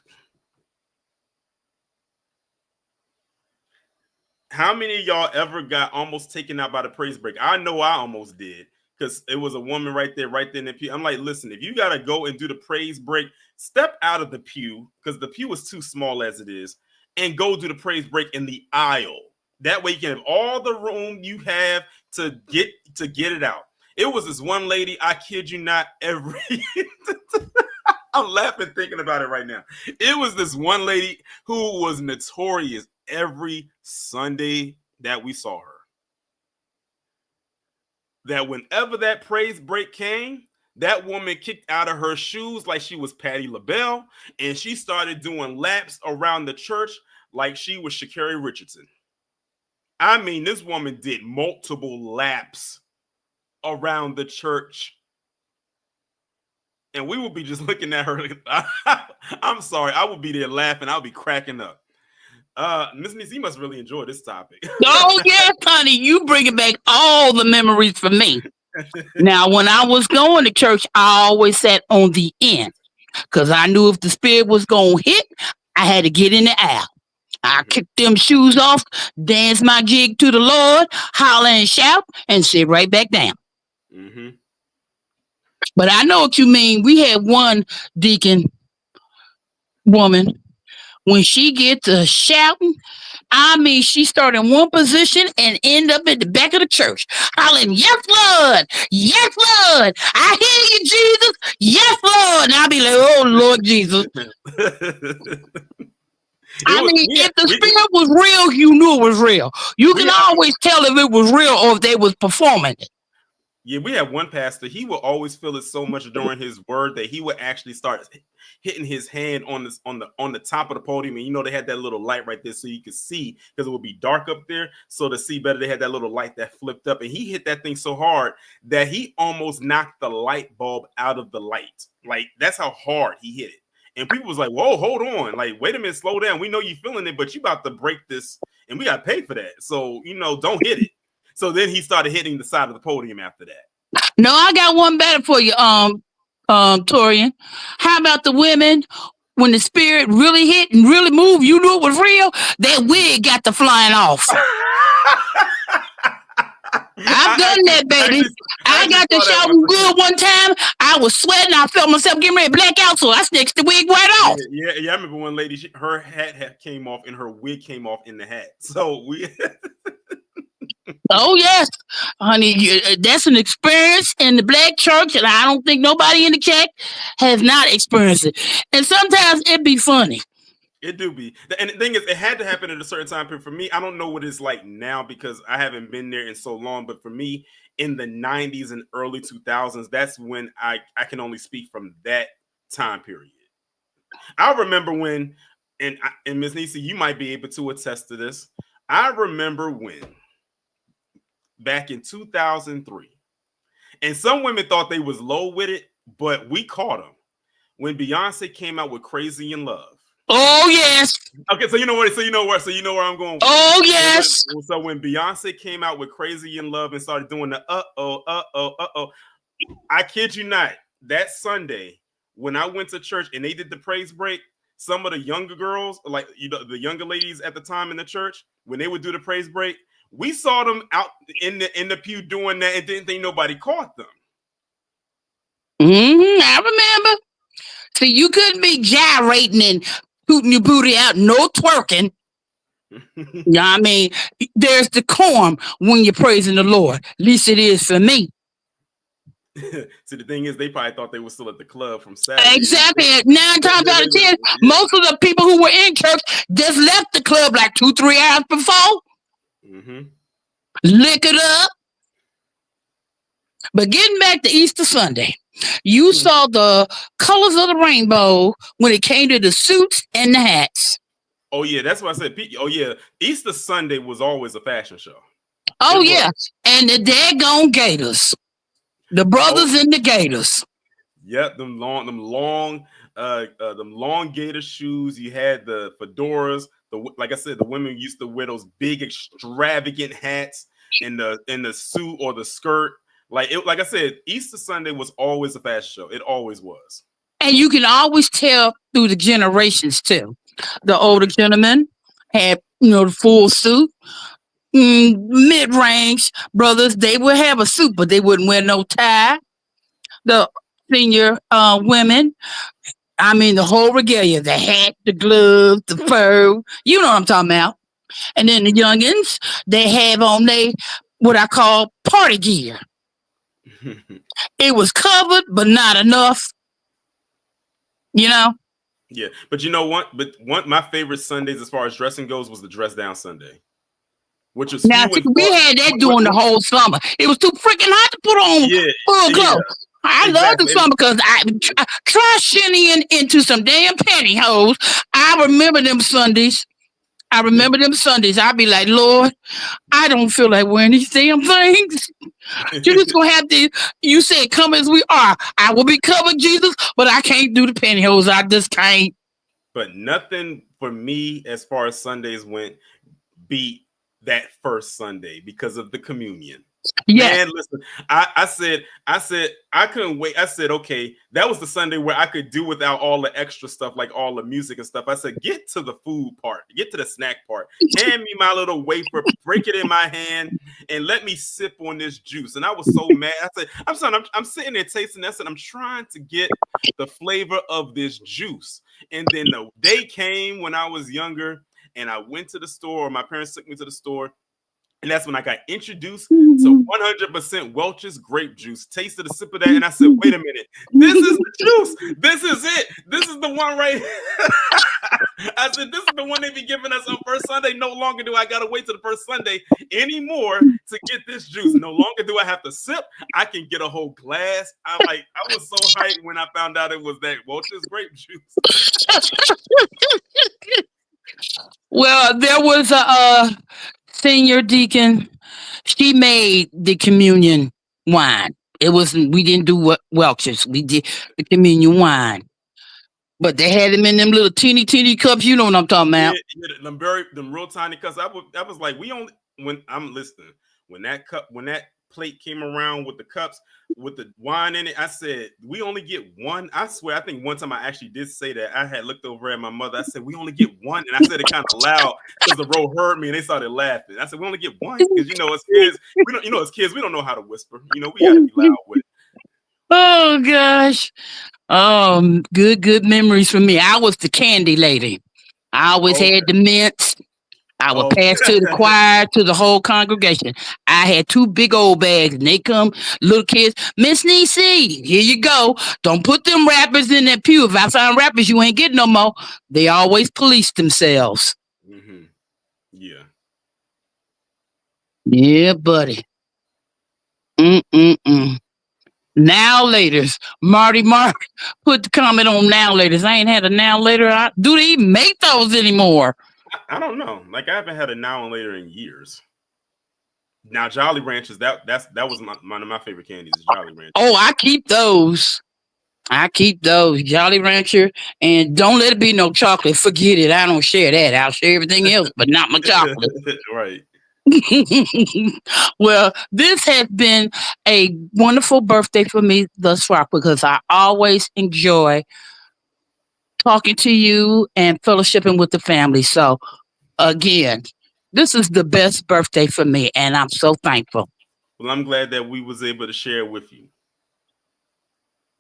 How many of y'all ever got almost taken out by the praise break? I know I almost did, because it was a woman right there in the pew. I'm like, listen, if you got to go and do the praise break, step out of the pew, because the pew is too small as it is, and go do the praise break in the aisle. That way you can have all the room you have to get it out. It was this one lady, I kid you not, I'm laughing thinking about it right now. It was this one lady who was notorious every Sunday that we saw her. That whenever that praise break came, that woman kicked out of her shoes like she was Patti LaBelle, and she started doing laps around the church like she was Sha'Carri Richardson. I mean, this woman did multiple laps around the church. And we would be just looking at her. I'm sorry. I would be there laughing. I would be cracking up. Miss Neicy, you must really enjoy this topic. Oh, yes, honey. You bringing back all the memories for me. Now, when I was going to church, I always sat on the end, because I knew if the spirit was going to hit, I had to get in the aisle. I kicked them shoes off, dance my jig to the Lord, holler and shout, and sit right back down. Mm-hmm. But I know what you mean. We had one deacon woman, when she gets to shouting, I mean, she started in one position and end up at the back of the church, hollering, "Yes, Lord! Yes, Lord! I hear you, Jesus! Yes, Lord!" And I'll be like, "Oh, Lord Jesus." I mean, if the spirit was real, you knew it was real. You can always tell if it was real or if they was performing it. Yeah, we have one pastor. He would always feel it so much during his word that he would actually start hitting his hand on the top of the podium. And you know, they had that little light right there so you could see, because it would be dark up there. So to see better, they had that little light that flipped up, and he hit that thing so hard that he almost knocked the light bulb out of the light. Like, that's how hard he hit it. And people was like, "Whoa, hold on. Like, wait a minute, slow down. We know you feeling it, but you about to break this, and we got to pay for that. So, you know, don't hit it." So then he started hitting the side of the podium after that. No, I got one better for you, Torian. How about the women, when the spirit really hit and really moved, you knew it was real, that wig got to flying off. I've done that, baby. I got to shouting good one time. I was sweating. I felt myself getting ready to black out, so I snatched the wig right off. Yeah. I remember one lady, her hat came off and her wig came off in the hat. So we... Oh, yes, honey, that's an experience in the black church, and I don't think nobody in the chat has not experienced it. And sometimes it be funny. It do be. And the thing is, it had to happen at a certain time period. For me, I don't know what it's like now because I haven't been there in so long. But for me, in the 90s and early 2000s, that's when I can only speak from that time period. I remember when, and Ms. Neicy, you might be able to attest to this. I remember when, back in 2003, and some women thought they was low with it, but we caught them when Beyonce came out with "Crazy in Love." Oh, yes. Okay, so you know where I'm going with. Oh, yes. So when Beyonce came out with "Crazy in Love" and started doing the I kid you not, that Sunday when I went to church and they did the praise break, some of the younger girls, like, you know, the younger ladies at the time in the church, when they would do the praise break, we saw them out in the pew doing that and didn't think nobody caught them. I remember. See, you couldn't be gyrating and putting your booty out, no twerking. You know what I mean? There's decorum when you're praising the Lord. At least it is for me. See, the thing is, they probably thought they were still at the club from Saturday. Exactly. 9 times out of 10, most of the people who were in church just left the club like 2-3 hours before. Lick it up. But getting back to Easter Sunday, you saw the colors of the rainbow when it came to the suits and the hats. Oh, yeah, that's what I said. Oh, yeah, Easter Sunday was always a fashion show. Oh yeah, and the daggone Gators, the brothers in the Gators. Yep, them long gator shoes. You had the fedoras. Like I said, the women used to wear those big extravagant hats in the suit or the skirt. Like I said, Easter Sunday was always a fashion show. It always was. And you can always tell through the generations too. The older gentlemen had, the full suit. Mid-range brothers, they would have a suit, but they wouldn't wear no tie. The senior women, I mean, the whole regalia, the hat, the gloves, the fur, you know what I'm talking about. And then the youngins, they have on what I call party gear. It was covered, but not enough. Yeah, but you know what? But my favorite Sundays as far as dressing goes was the dress down Sunday, which was now we had that during the whole summer. It was too freaking hot to put on full clothes. I love the summer because I try shinnying into some damn pantyhose. I remember them Sundays. I'd be like, Lord, I don't feel like wearing these damn things. You're just gonna have to. You said, "Come as we are." I will be covered, Jesus, but I can't do the pantyhose. I just can't. But nothing for me as far as Sundays went beat that first Sunday because of the communion. Yes. Man, listen, I said I couldn't wait. I said, okay, that was the Sunday where I could do without all the extra stuff, like all the music and stuff. I said, get to the food part, get to the snack part, hand me my little wafer, break it in my hand, and let me sip on this juice. And I was so mad. I said, I'm sitting there tasting this, and I'm trying to get the flavor of this juice. And then the day came when I was younger, and I went to the store, or my parents took me to the store. And that's when I got introduced to 100% Welch's grape juice. Tasted a sip of that, and I said, wait a minute. This is the juice. This is it. This is the one right here. I said, this is the one they be giving us on first Sunday. No longer do I got to wait to the first Sunday anymore to get this juice. No longer do I have to sip. I can get a whole glass. I was so hyped when I found out it was that Welch's grape juice. Well, there was a senior deacon. She made the communion wine. We didn't do Welch's. We did the communion wine. But they had them in them little teeny cups. You know what I'm talking about. Yeah, them real tiny cups. I was like, when that plate came around with the cups with the wine in it, I said, we only get one. I swear, I think one time I actually did say that. I had looked over at my mother. I said, we only get one. And I said it kind of loud because the row heard me and they started laughing. I said, we only get one because as kids, we don't know how to whisper. We gotta be loud with it. Oh gosh. Good memories for me. I was the candy lady. I always had the mints. I would pass to the choir, to the whole congregation. I had 2 big old bags, and they come, little kids, Miss Neicy, here you go. Don't put them rappers in that pew. If I find rappers, you ain't getting no more. They always police themselves. Mm-hmm. Yeah. Yeah, buddy. Now laters. Marty put the comment on now laters. I ain't had a now later. Do they even make those anymore? I don't know. Like, I haven't had a now and later in years. Now, Jolly Ranchers, that was one of my favorite candies. Jolly Ranchers. Oh, I keep those. Jolly Rancher, and don't let it be no chocolate. Forget it. I don't share that. I'll share everything else, but not my chocolate. Right. Well, this has been a wonderful birthday for me thus far because I always enjoy talking to you and fellowshipping with the family. So, again, this is the best birthday for me, and I'm so thankful. Well, I'm glad that we was able to share with you.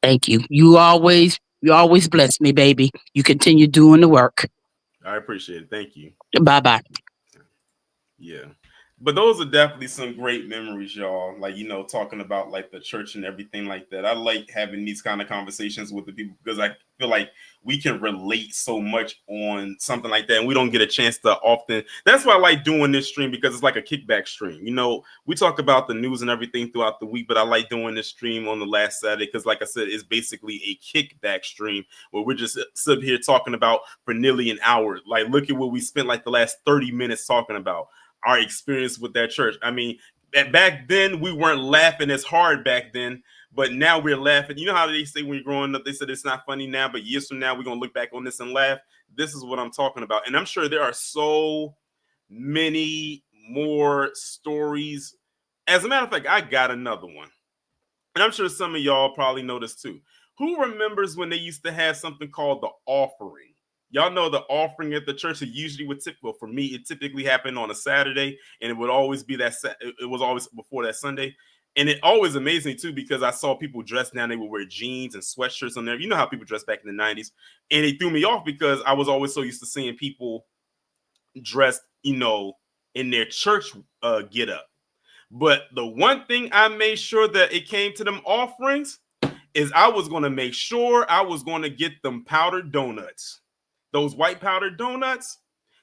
Thank you. You always bless me, baby. You continue doing the work. I appreciate it. Thank you. Bye-bye. Yeah. But those are definitely some great memories, y'all. Like, talking about like the church and everything like that. I like having these kind of conversations with the people because I feel like we can relate so much on something like that. And we don't get a chance to often. That's why I like doing this stream because it's like a kickback stream. We talk about the news and everything throughout the week, but I like doing this stream on the last Saturday because, like I said, it's basically a kickback stream where we're just sitting here talking about for nearly an hour. Like, look at what we spent like the last 30 minutes talking about. our experience with that church. I mean, back then we weren't laughing as hard back then, but now we're laughing. You know how they say when you're growing up, they said it's not funny now, but years from now we're gonna look back on this and laugh. This is what I'm talking about, and I'm sure there are so many more stories. As a matter of fact, I got another one, and I'm sure some of y'all probably know this too. Who remembers when they used to have something called the offering? Y'all know the offering at the church. It usually would for me, it typically happened on a Saturday, and it would always be it was always before that Sunday. And it always amazed me too, because I saw people dressed down. They would wear jeans and sweatshirts on there. You know how people dressed back in the 90s. And it threw me off because I was always so used to seeing people dressed, in their church get up. But the one thing I made sure that it came to them offerings is I was going to make sure I was going to get them powdered donuts. Those white powdered donuts,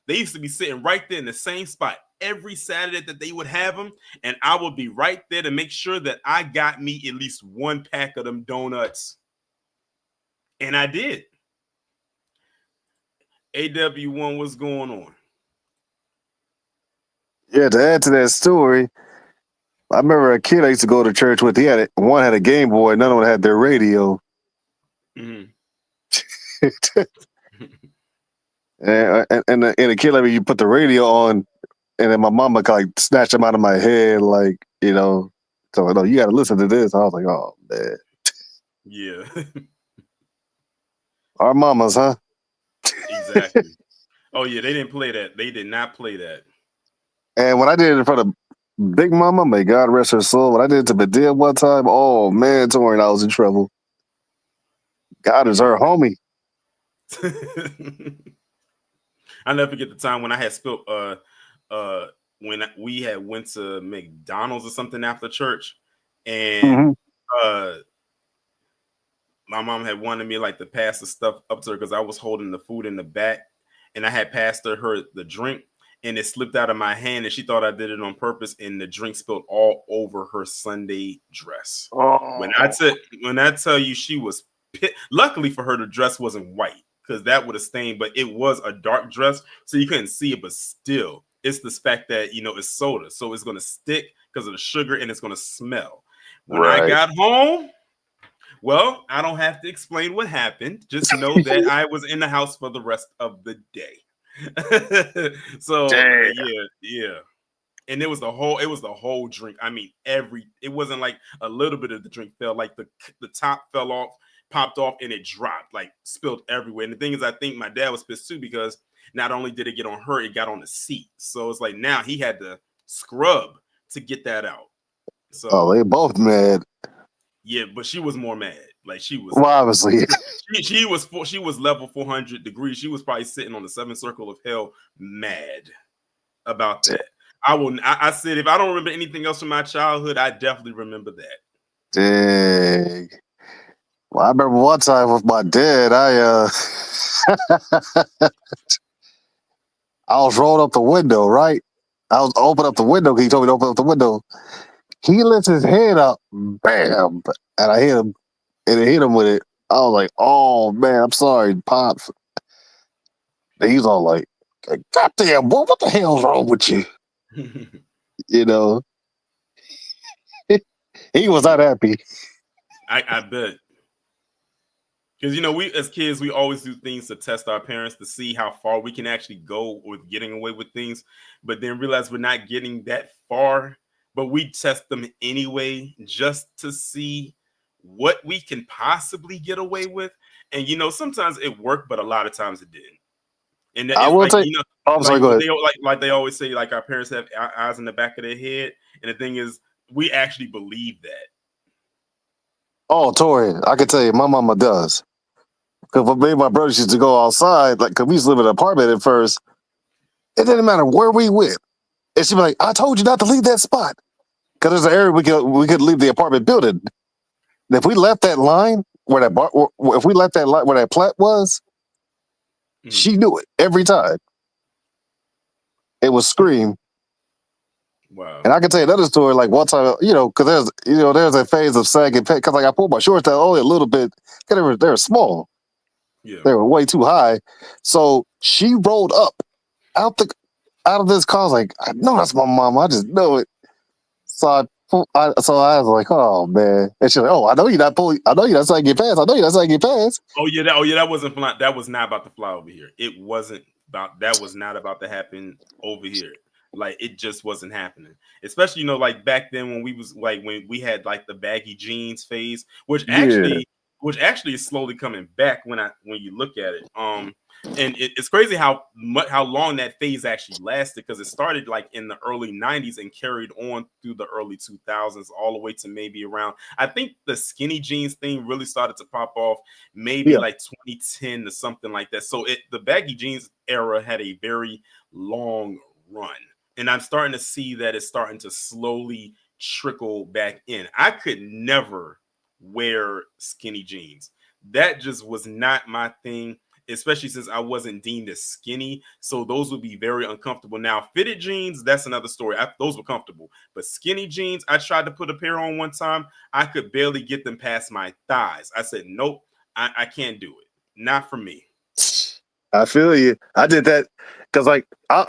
they used to be sitting right there in the same spot every Saturday that they would have them. And I would be right there to make sure that I got me at least one pack of them donuts. And I did. AW1, what's going on? Yeah, to add to that story, I remember a kid I used to go to church with. One had a Game Boy, none of them had their radio. Mm-hmm. and a kid like me, you put the radio on, and then my mama like snatched him out of my head, so no, you got to listen to this. I was like, oh man, yeah, our mamas, huh? Exactly. Oh yeah, they didn't play that. They did not play that. And when I did it in front of Big Mama, may God rest her soul, when I did it to Medea one time, oh man, Torian, I was in trouble. God is her homie. I'll never forget the time when I had spilled when we had went to McDonald's or something after church, and my mom had wanted me to pass the stuff up to her because I was holding the food in the back, and I had passed her the drink, and it slipped out of my hand, and she thought I did it on purpose, and the drink spilled all over her Sunday dress. Oh. When I tell you, she was luckily for her, the dress wasn't white, because that would have stained, but it was a dark dress, so you couldn't see it. But still, it's the fact that it's soda, so it's going to stick because of the sugar, and it's going to smell. When I got home, well, I don't have to explain what happened. Just know that I was in the house for the rest of the day. So yeah. And it was the whole drink. I mean, it wasn't like a little bit of the drink fell, like the top fell off, popped off, and it dropped, spilled everywhere. And the thing is, I think my dad was pissed too, because not only did it get on her, it got on the seat. So it's like now he had to scrub to get that out. So they both mad. Yeah, but she was more mad. She was obviously she was level 400 degrees. She was probably sitting on the seventh circle of hell, mad about that. I said, if I don't remember anything else from my childhood, I definitely remember that. Dang. Well, I remember one time with my dad, I was rolling up the window, right? I was opening up the window. He told me to open up the window. He lifts his head up, bam, and I hit him, and it hit him with it. I was like, oh man, I'm sorry, Pops. And he's all like, God damn, boy, what the hell's wrong with you? He was not happy. I bet. Because, we as kids, we always do things to test our parents to see how far we can actually go with getting away with things, but then realize we're not getting that far, but we test them anyway just to see what we can possibly get away with. And, sometimes it worked, but a lot of times it didn't. And I will take. I'm sorry, go ahead. They always say, our parents have eyes in the back of their head. And the thing is, we actually believe that. Oh, Tori, I can tell you, my mama does. Because when me and my brothers used to go outside, because we used to live in an apartment at first, it didn't matter where we went. And she'd be like, I told you not to leave that spot. Because there's an area we could leave the apartment building. And if we left that line where that plat was, she knew it every time. It was scream. Wow. And I can tell you another story, one time, because there's a phase of sagging pants, because I pulled my shorts down only a little bit, because they were small. Yeah. They were way too high. So she rolled up out out of this car. I was like, I know that's my mom. I just know it. So I was like, oh man. And she's like, oh, I know you're not pulling. I know you're not saying get past. I know you're not saying get past. Oh yeah, that wasn't fly. That was not about to fly over here. It wasn't about. That was not about to happen over here. Like it just wasn't happening. Especially like back then when we was like when we had like the baggy jeans phase, which actually is slowly coming back when you look at it. And it's crazy how long that phase actually lasted, because it started like in the early 90s and carried on through the early 2000s all the way to maybe around, I think the skinny jeans thing really started to pop off maybe like 2010 or something like that. So the baggy jeans era had a very long run, and I'm starting to see that it's starting to slowly trickle back in. I could never wear skinny jeans. That just was not my thing, especially since I wasn't deemed as skinny. So those would be very uncomfortable. Now, fitted jeans, that's another story. Those were comfortable. But skinny jeans, I tried to put a pair on one time. I could barely get them past my thighs. I said, nope, I can't do it. Not for me. I feel you. I did that because I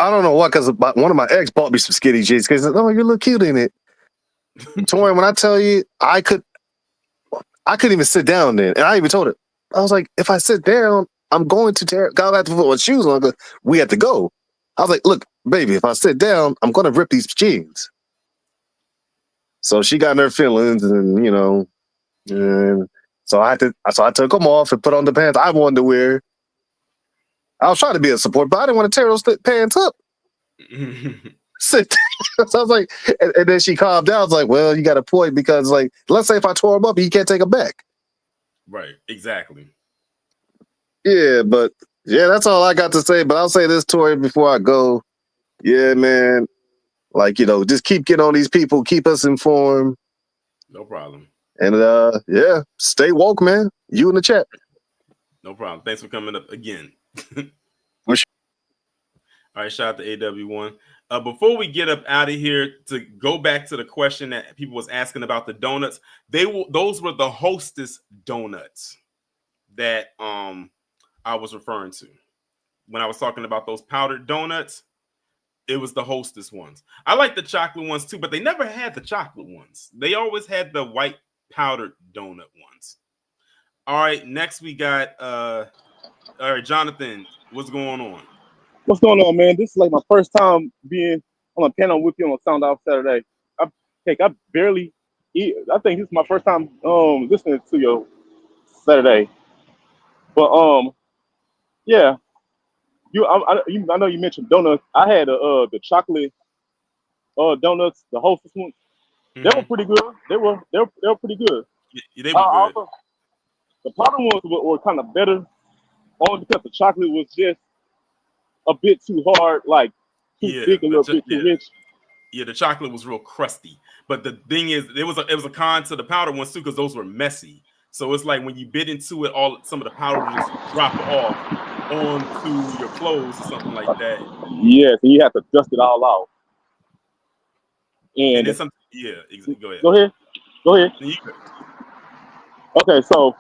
don't know what, because one of my ex bought me some skinny jeans because oh, you look cute in it. Tori, when I tell you, I couldn't even sit down then. And I even told her, I was like, if I sit down, I'm going to tear. God, I have to put my shoes on because we had to go. I was like, look, baby, if I sit down, I'm going to rip these jeans. So she got in her feelings, and and so I took them off and put on the pants I wanted to wear. I was trying to be a support, but I didn't want to tear those pants up. Sit down. So I was like, and then she calmed down. I was like, well, you got a point, because like, let's say if I tore them up, you can't take them back. Right, exactly. Yeah, but yeah, that's all I got to say. But I'll say this, Tori, before I go. Yeah, man. Like, just keep getting on these people, keep us informed. No problem. And yeah, stay woke, man. You in the chat. No problem. Thanks for coming up again. For sure. All right, shout out to AW1. Before we get up out of here, to go back to the question that people was asking about the donuts, those were the Hostess donuts that I was referring to when I was talking about those powdered donuts. It was the Hostess ones. I like the chocolate ones too, but they never had the chocolate ones. They always had the white powdered donut ones. All right, next we got all right, Jonathan, what's going on? What's going on, man? This is like my first time being on a panel with you on Sound Off Saturday. I barely eat. I think this is my first time listening to your Saturday. But yeah, I know you mentioned donuts. I had the chocolate donuts, the Hostess ones. They were pretty good. They were pretty good. Yeah, they were good. Also, the powder ones were kind of better, only because the chocolate was just a bit too hard, like too thick, a little bit too rich. Yeah, the chocolate was real crusty. But the thing is, it was a con to the powder ones too, because those were messy. So it's like when you bit into it, some of the powder would just drop off onto your clothes or something like that. Yes, and you have to dust it all out. And then go ahead. Go ahead. Okay, so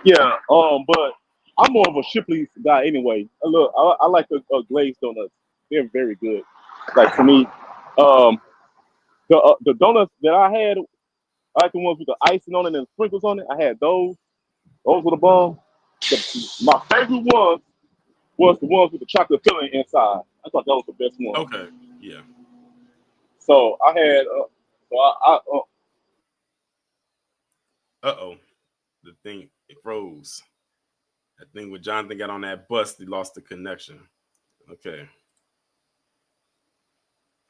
yeah, but I'm more of a Shipley's guy anyway. Look, I like the glazed donuts. They're very good. Like for me, the donuts that I had, I like the ones with the icing on it and sprinkles on it. I had those. Those were the bomb. My favorite ones was the ones with the chocolate filling inside. I thought that was the best one. Okay, yeah. So I had, the thing, it froze. I think when Jonathan got on that bus, he lost the connection. Okay.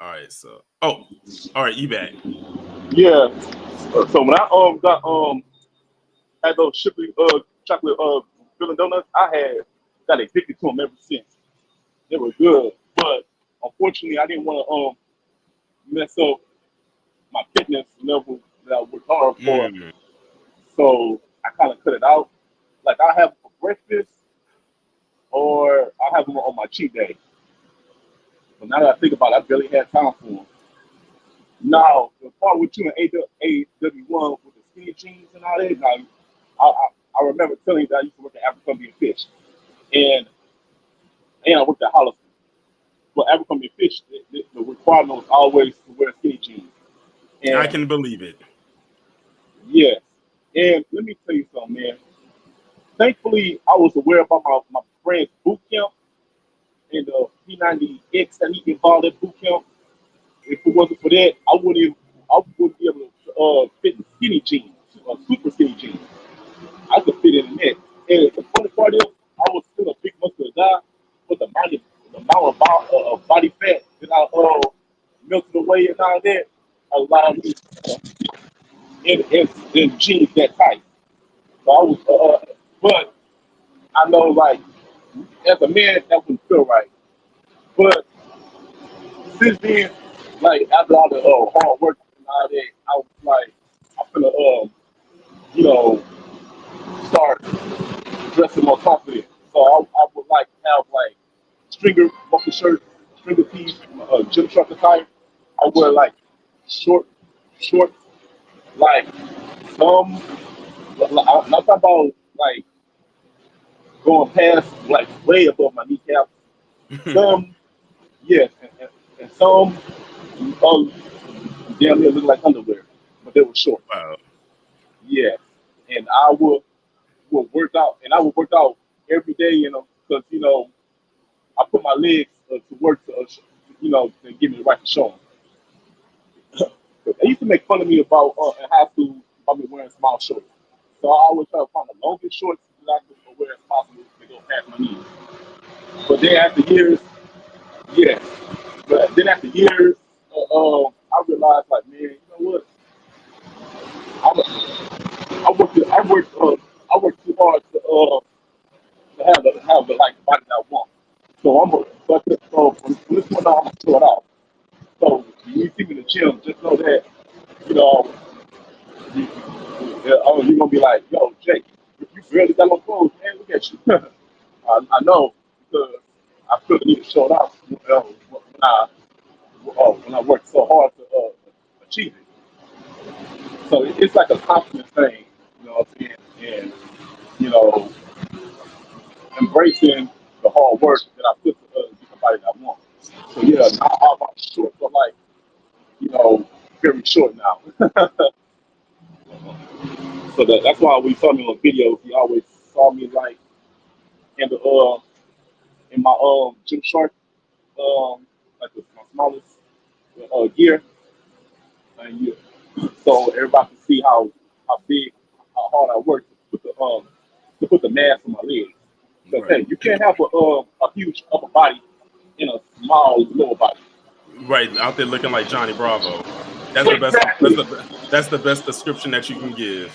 All right, so all right, you back. Yeah. So when I got had those Shipley chocolate filling donuts, I got addicted to them ever since. They were good, but unfortunately, I didn't want to mess up my fitness level that I worked hard for. So I kind of cut it out. Like I have them for breakfast, or I have them on my cheat day. But now that I think about it, I barely had time for them. Now the part with you and AW1 with the skinny jeans and all that. Now I remember telling you that I used to work at Abercrombie and Fitch, and I worked at Hollister. for Abercrombie and Fitch, the requirement was always to wear skinny jeans. I And can believe it. yeah, and let me tell you something, man. Thankfully, I was aware about my friend's boot camp and the P90X that he involved in boot camp. If it wasn't for that, I wouldn't be able to fit in skinny jeans, super skinny jeans. I could fit in that. And the funny part is, I was still a big muscular guy, but the amount of body fat that I melted away and all that allowed me in jeans that tight. So I was, but I know like as a man that wouldn't feel right. But since then, like after all the hard work and all that, I was like, I'm gonna you know start dressing more confident. So I would like have like stringer muscle shirts, stringer tees, gym truck attire. I wear like short shorts, like some. I'm not talking about like going past like way above my kneecaps. Some, yes, and some damn near look like underwear, but they were short. Wow. Yeah, and I would work out, and I would work out every day, because I put my legs to work to, to give me the right to show them. They used to make fun of me about in high school about me wearing small shorts. So I always try to find the longest shorts that I could wear as possible to go past my knees. But then after years, yes. But then after years, I realized like, man, you know what? I worked too hard to have the like body that I want. So from this point on, I'm gonna show it out. So when you see me in the gym, just know that you know you're gonna be like, yo, Jake, you barely got no clothes, man. Look at you. I know because I feel the need to show it out when I work so hard to achieve it. So it's like a confidence thing, you know what I'm saying? And you know, embracing the hard work that I put to get somebody that I want. So yeah, now all my shorts are like, very short now. So that's why when you saw me on videos, you always saw me like in the in my gym short, like my smallest gear, and so everybody can see how big, how hard I work to put the mass on my legs. Because Right. hey, you can't have a huge upper body in a small lower body. Right. Out there looking like Johnny Bravo. That's the best. Exactly. That's the best description that you can give.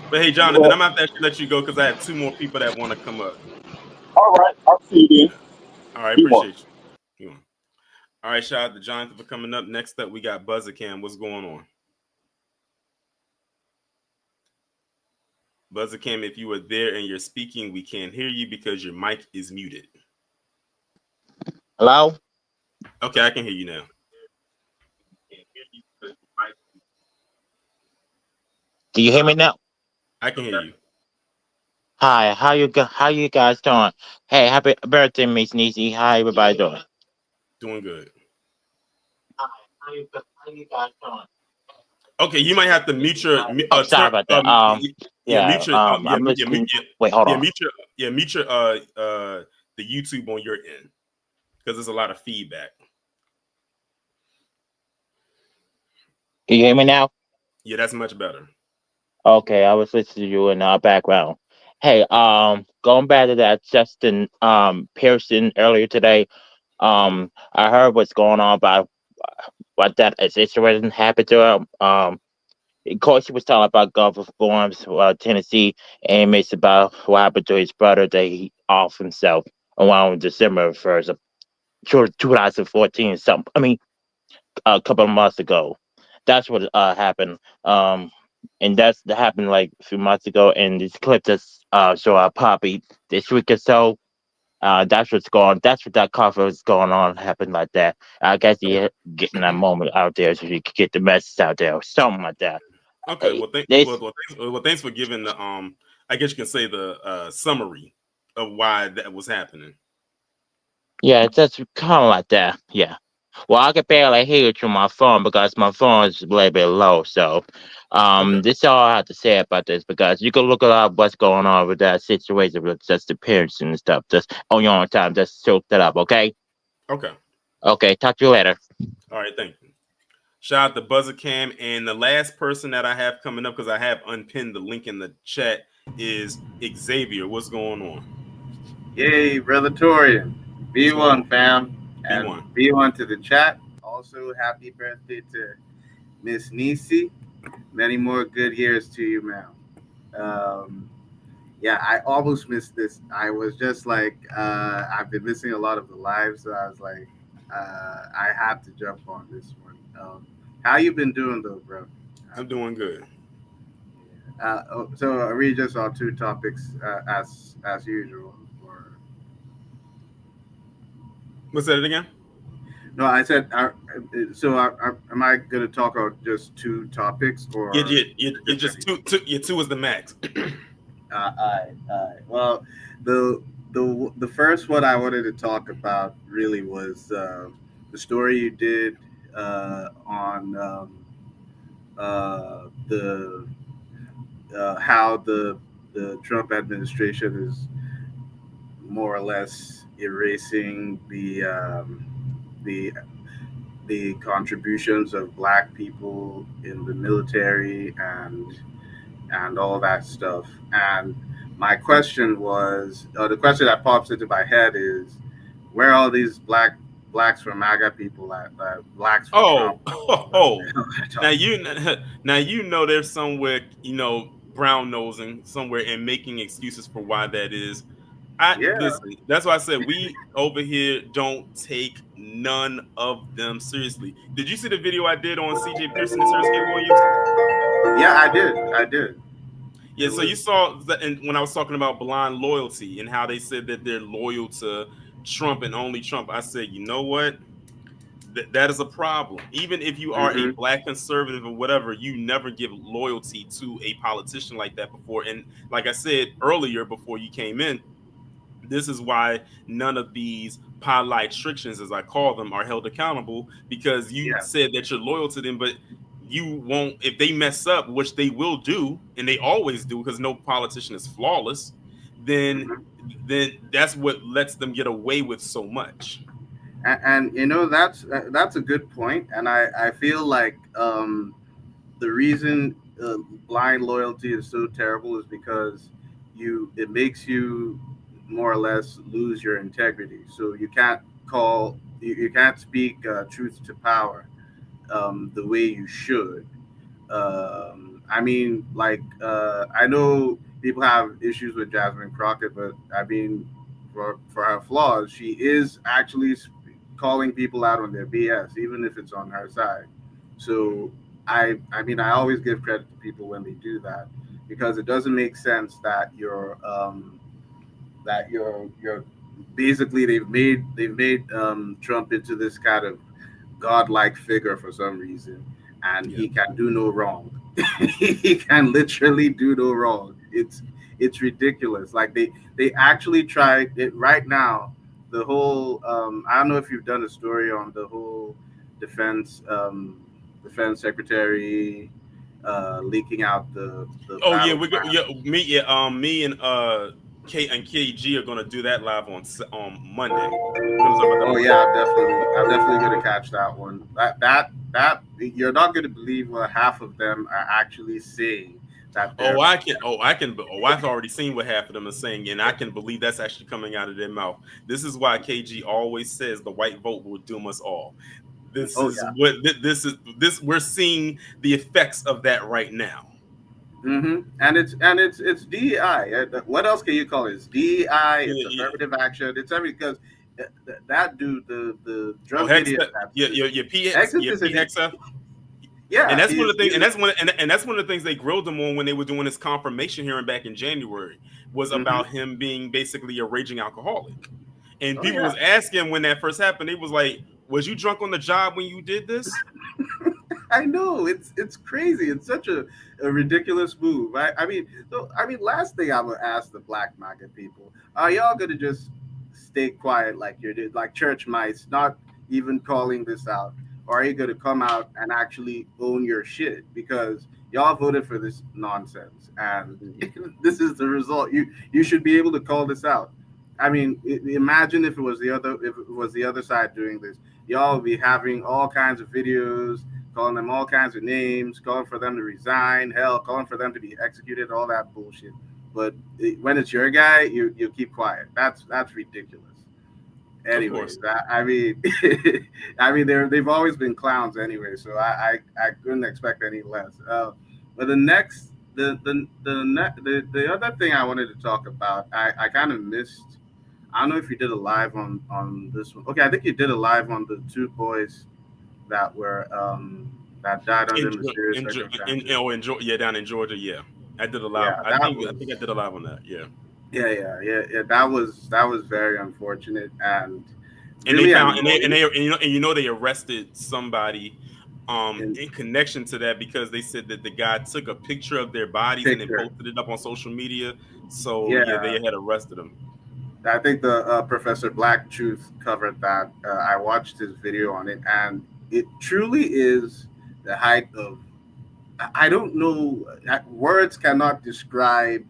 But hey, Jonathan, Well, I'm gonna have to actually let you go because I have two more people that want to come up. all right, I'll see you then. All right, Be more. appreciate you. All right, shout out to Jonathan for coming up. Next up, we got Buzzercam. What's going on? Buzzercam, if you are there and you're speaking, we can't hear you because your mic is muted. Hello? Okay, I can hear you now. Do you hear me now? I can hear you. Hi, how you guys doing? Hey, happy birthday, Miss Neicy. How everybody doing? Doing good. Hi, how you guys doing? Okay, you might have to mute your Oh, sorry about that. yeah, Yeah, mute your I'm listening. Wait, hold on. mute your the YouTube on your end because there's a lot of feedback. Can you hear me now? Yeah, that's much better. Okay, I was listening to you in the background. Hey, going back to that Justin Pearson earlier today, I heard what's going on about what that situation happened to him. Of course, he was talking about Gulf of Forms, Tennessee, and it's about what happened to his brother that he off himself around December 1st of 2014. A couple of months ago. That's what happened. And that happened like a few months ago. And this clip just show our Poppy this week or so. That's what's going. That's what that cover is going on. Happened like that. I guess he getting that moment out there so he could get the message out there, or something like that. Okay, well, This thanks for giving the I guess you can say the summary of why that was happening. Yeah, it's just kind of like that. Yeah. Well, I can barely hear it through my phone because my phone is a little bit low. So, Okay. this is all I have to say about this because you can look up what's going on with that situation with just the Pearson and stuff. Just on your own time, just soak that up. Okay. Okay. Okay. Talk to you later. All right. Thank you. Shout out to Buzzer Cam. And the last person that I have coming up, because I have unpinned the link in the chat, is Xavier. What's going on? Yay, Brother Torian. What's going on? B1 fam. And B1. B1 to the chat. Also, happy birthday to Miss Neicy. Many more good years to you, ma'am. Um, yeah, I almost missed this. I was just like, I've been missing a lot of the lives, so I was like, I had to jump on this one. How you been doing though, bro? I'm doing good. So are we just on two topics as usual? Or What's that again? no, I said. Am I going to talk about just two topics, or You just two is the max. Well, the first one I wanted to talk about really was the story you did on the how the Trump administration is more or less erasing the the contributions of black people in the military and all that stuff. And my question was, the question that pops into my head is, where are all these blacks from MAGA people at? Blacks for Trump? Oh. Now you know there's somewhere brown nosing somewhere and making excuses for why that is. Yeah. Listen, that's why I said we over here don't take none of them seriously. Did you see the video I did on CJ Pearson and Sarah Williams? Yeah, I did. Yeah, so you saw that, and when I was talking about blind loyalty and how they said that they're loyal to Trump and only Trump, I said, you know what? That is a problem. Even if you are a Mm-hmm. black conservative or whatever, you never give loyalty to a politician like that before. And like I said earlier, before you came in, this is why none of these restrictions, as I call them, are held accountable, because you Yeah. said that you're loyal to them, but you won't, if they mess up, which they will do, and they always do, because no politician is flawless, then Mm-hmm. then that's what lets them get away with so much. And that's a good point, and I feel like the reason blind loyalty is so terrible is because it makes you more or less lose your integrity. So you can't speak truth to power the way you should. I mean, like, I know people have issues with Jasmine Crockett, but I mean, for her flaws, she is actually calling people out on their BS, even if it's on her side. So I mean, I always give credit to people when they do that, because it doesn't make sense that you're basically they've made Trump into this kind of godlike figure for some reason, and Yeah. he can do no wrong. He can literally do no wrong. It's ridiculous. Like they actually tried it right now. The whole I don't know if you've done a story on the whole defense defense secretary leaking out the Oh yeah, battle we go. plan. Yeah, me and K and KG are gonna do that live on Monday. We're gonna talk about that Oh on yeah, Monday. I'm definitely gonna catch that one. That you're not gonna believe what half of them are actually saying that they're. I've already seen what half of them are saying, and I can believe that's actually coming out of their mouth. This is why KG always says the white vote will doom us all. This Oh is yeah. what this we're seeing the effects of that right now. And it's DEI. What else can you call it? It's DEI. Yeah, It's yeah. affirmative action. It's every because that dude, the Oh, drug Hex, idiot. That's your PX, Exit your is an PXF. And yeah. that's one of the things, and that's one of the things they grilled him on when they were doing his confirmation hearing back in January, was Hmm. about him being basically a raging alcoholic. And Oh people yeah. was asking when that first happened, they was like, "Was you drunk on the job when you did this?" I know it's crazy. It's such a ridiculous move. I mean, last thing I would ask the black market people: are y'all gonna just stay quiet like you did, like church mice, not even calling this out? Or are you going to come out and actually own your shit? Because y'all voted for this nonsense, and this is the result. You should be able to call this out. I mean, imagine if it was the other side doing this. Y'all would be having all kinds of videos, calling them all kinds of names, calling for them to resign, hell, calling for them to be executed, all that bullshit. But when it's your guy, you keep quiet. That's ridiculous. Of course. Anyways, I mean, I mean they've always been clowns anyway, so I couldn't expect any less. But the next the other thing I wanted to talk about, I kind of missed. I don't know if you did a live on this one. Okay, I think you did a live on the two boys that were that died under mysterious circumstances. Yeah, down in Georgia. Yeah, I did a live. Yeah, I think I did a live on that. Yeah. Yeah. That was very unfortunate, and And really they found annoying. and you know they arrested somebody in connection to that because they said that the guy took a picture of their bodies and then Picture. posted it up on social media. So yeah, Yeah, they had arrested him. I think the Professor Black Truth covered that. I watched his video on it, and it truly is the height of. I don't know. Words cannot describe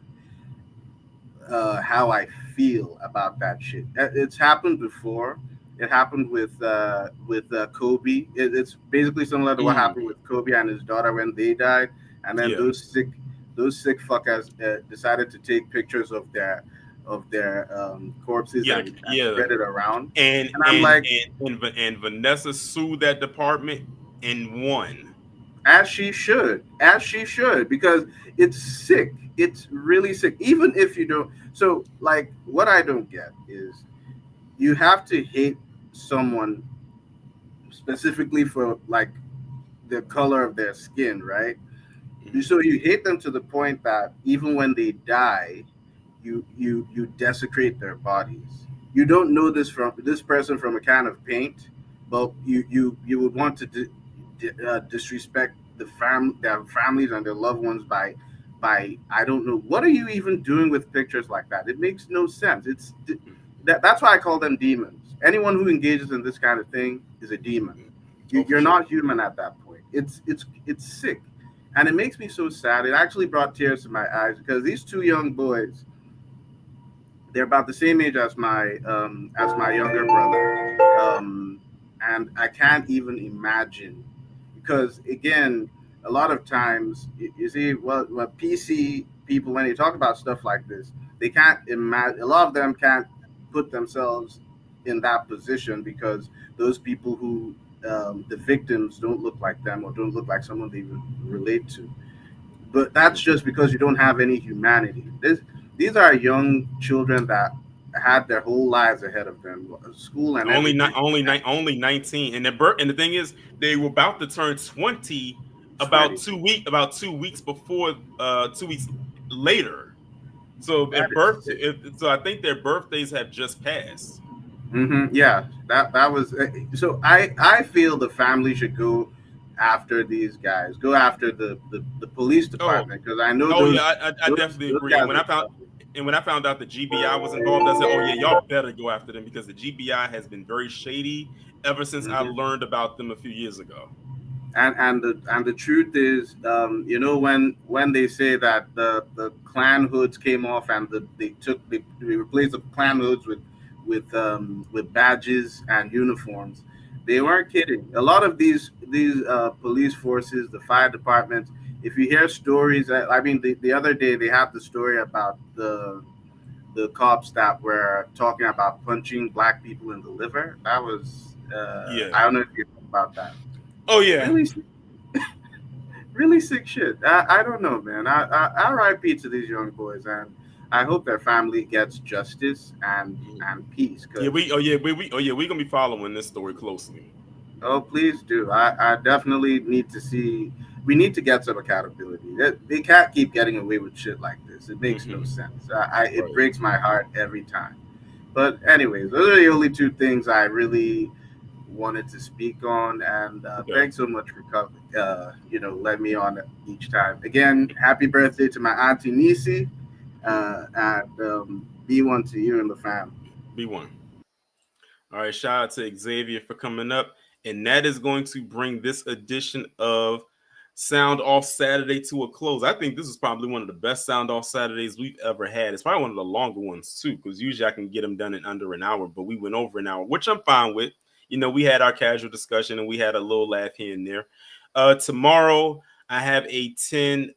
how I feel about that shit. It's happened before. It happened with Kobe. It's basically similar to what happened with Kobe and his daughter when they died, and then Yeah. those sick fuckers decided to take pictures of their corpses Yeah, and yeah. spread it around. And And I'm like, and Vanessa sued that department and won. as she should, because it's sick. It's really sick. Even if you don't. So, like, what I don't get is you have to hate someone specifically for like the color of their skin, right? So you hate them to the point that even when they die, you desecrate their bodies. You don't know this person from a can of paint, but you would want to disrespect their families and their loved ones by I don't know, what are you even doing with pictures like that? It makes no sense. That's why I call them demons. Anyone who engages in this kind of thing is a demon. Oh, for You're sure. not human at that point. It's sick, and it makes me so sad. It actually brought tears to my eyes because these two young boys, they're about the same age as my younger brother, and I can't even imagine because again, a lot of times you see, well, PC people when they talk about stuff like this, they can't imagine. A lot of them can't put themselves in that position because those people who the victims don't look like them or don't look like someone they relate to. But that's just because you don't have any humanity. These are young children that had their whole lives ahead of them, school and everything. Only 19, and the thing is, they were about to turn 20 about 20. 2 weeks before 2 weeks later. So That is sick. so I think their birthdays have just passed. Yeah, that was so. I feel the family should go after these guys, go after the police Oh, department because I know oh yeah, I definitely those agree. guys are tough. And when I found out the GBI was involved, I said, "Oh yeah, y'all better go after them because the GBI has been very shady ever since I Mhm. learned about them a few years ago." And the truth is, you know, when they say that the clan hoods came off and they replaced the clan hoods with badges and uniforms, they weren't kidding. A lot of these police forces, the fire departments, if you hear stories, I mean, the other day they had the story about the cops that were talking about punching black people in the liver. That was Yeah. I don't know if you know about that. Oh yeah. Really, really sick shit. I don't know, man. R.I.P. to these young boys, and I hope their family gets justice and peace. Yeah, Cause we're gonna be following this story closely. oh, please do. I definitely need to see. We need to get some accountability. They can't keep getting away with shit like this. It makes no sense. It Right. breaks my heart every time. But anyways, those are the only two things I really wanted to speak on. And Okay. thanks so much for letting me on each time. Again, happy birthday to my auntie Neicy, and be one to you and the family. Be one. All right, shout out to Xavier for coming up. And that is going to bring this edition of Sound Off Saturday to a close. I think this is probably one of the best Sound Off Saturdays we've ever had. It's probably one of the longer ones too, because usually I can get them done in under an hour, but we went over an hour, which I'm fine with. You know, we had our casual discussion and we had a little laugh here and there. Tomorrow, I have a 10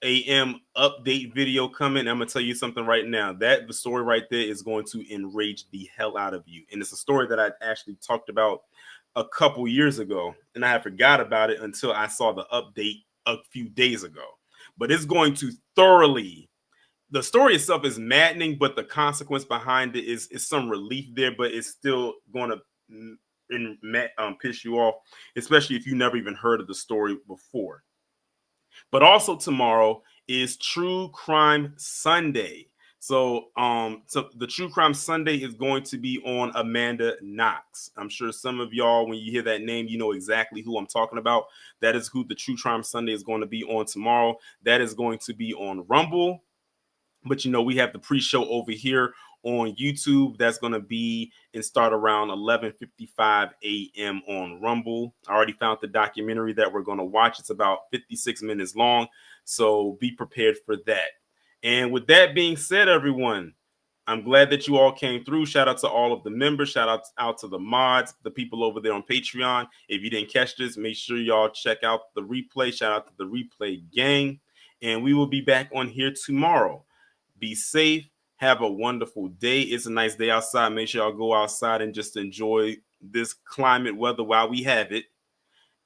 a.m. update video coming. I'm gonna tell you something right now. That the story right there is going to enrage the hell out of you, and it's a story that I actually talked about a couple years ago, and I forgot about it until I saw the update a few days ago. But it's going to thoroughly. The story itself is maddening, but the consequence behind it is some relief there. But it's still going to piss you off, especially if you never even heard of the story before. But also tomorrow is True Crime Sunday. So the True Crime Sunday is going to be on Amanda Knox. I'm sure some of y'all, when you hear that name, you know exactly who I'm talking about. That is who the True Crime Sunday is going to be on tomorrow. That is going to be on Rumble. But, you know, we have the pre-show over here on YouTube. That's going to be and start around 11:55 a.m. on Rumble. I already found the documentary that we're going to watch. It's about 56 minutes long. So be prepared for that. And with that being said, everyone, I'm glad that you all came through. Shout out to all of the members. Shout out to the mods, the people over there on Patreon. If you didn't catch this, make sure y'all check out the replay. Shout out to the replay gang. And we will be back on here tomorrow. Be safe. Have a wonderful day. It's a nice day outside. Make sure y'all go outside and just enjoy this climate weather while we have it.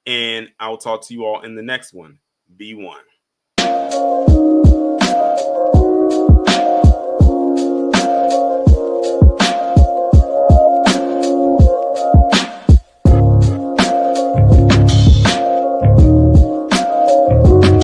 And I'll talk to you all in the next one. Be one.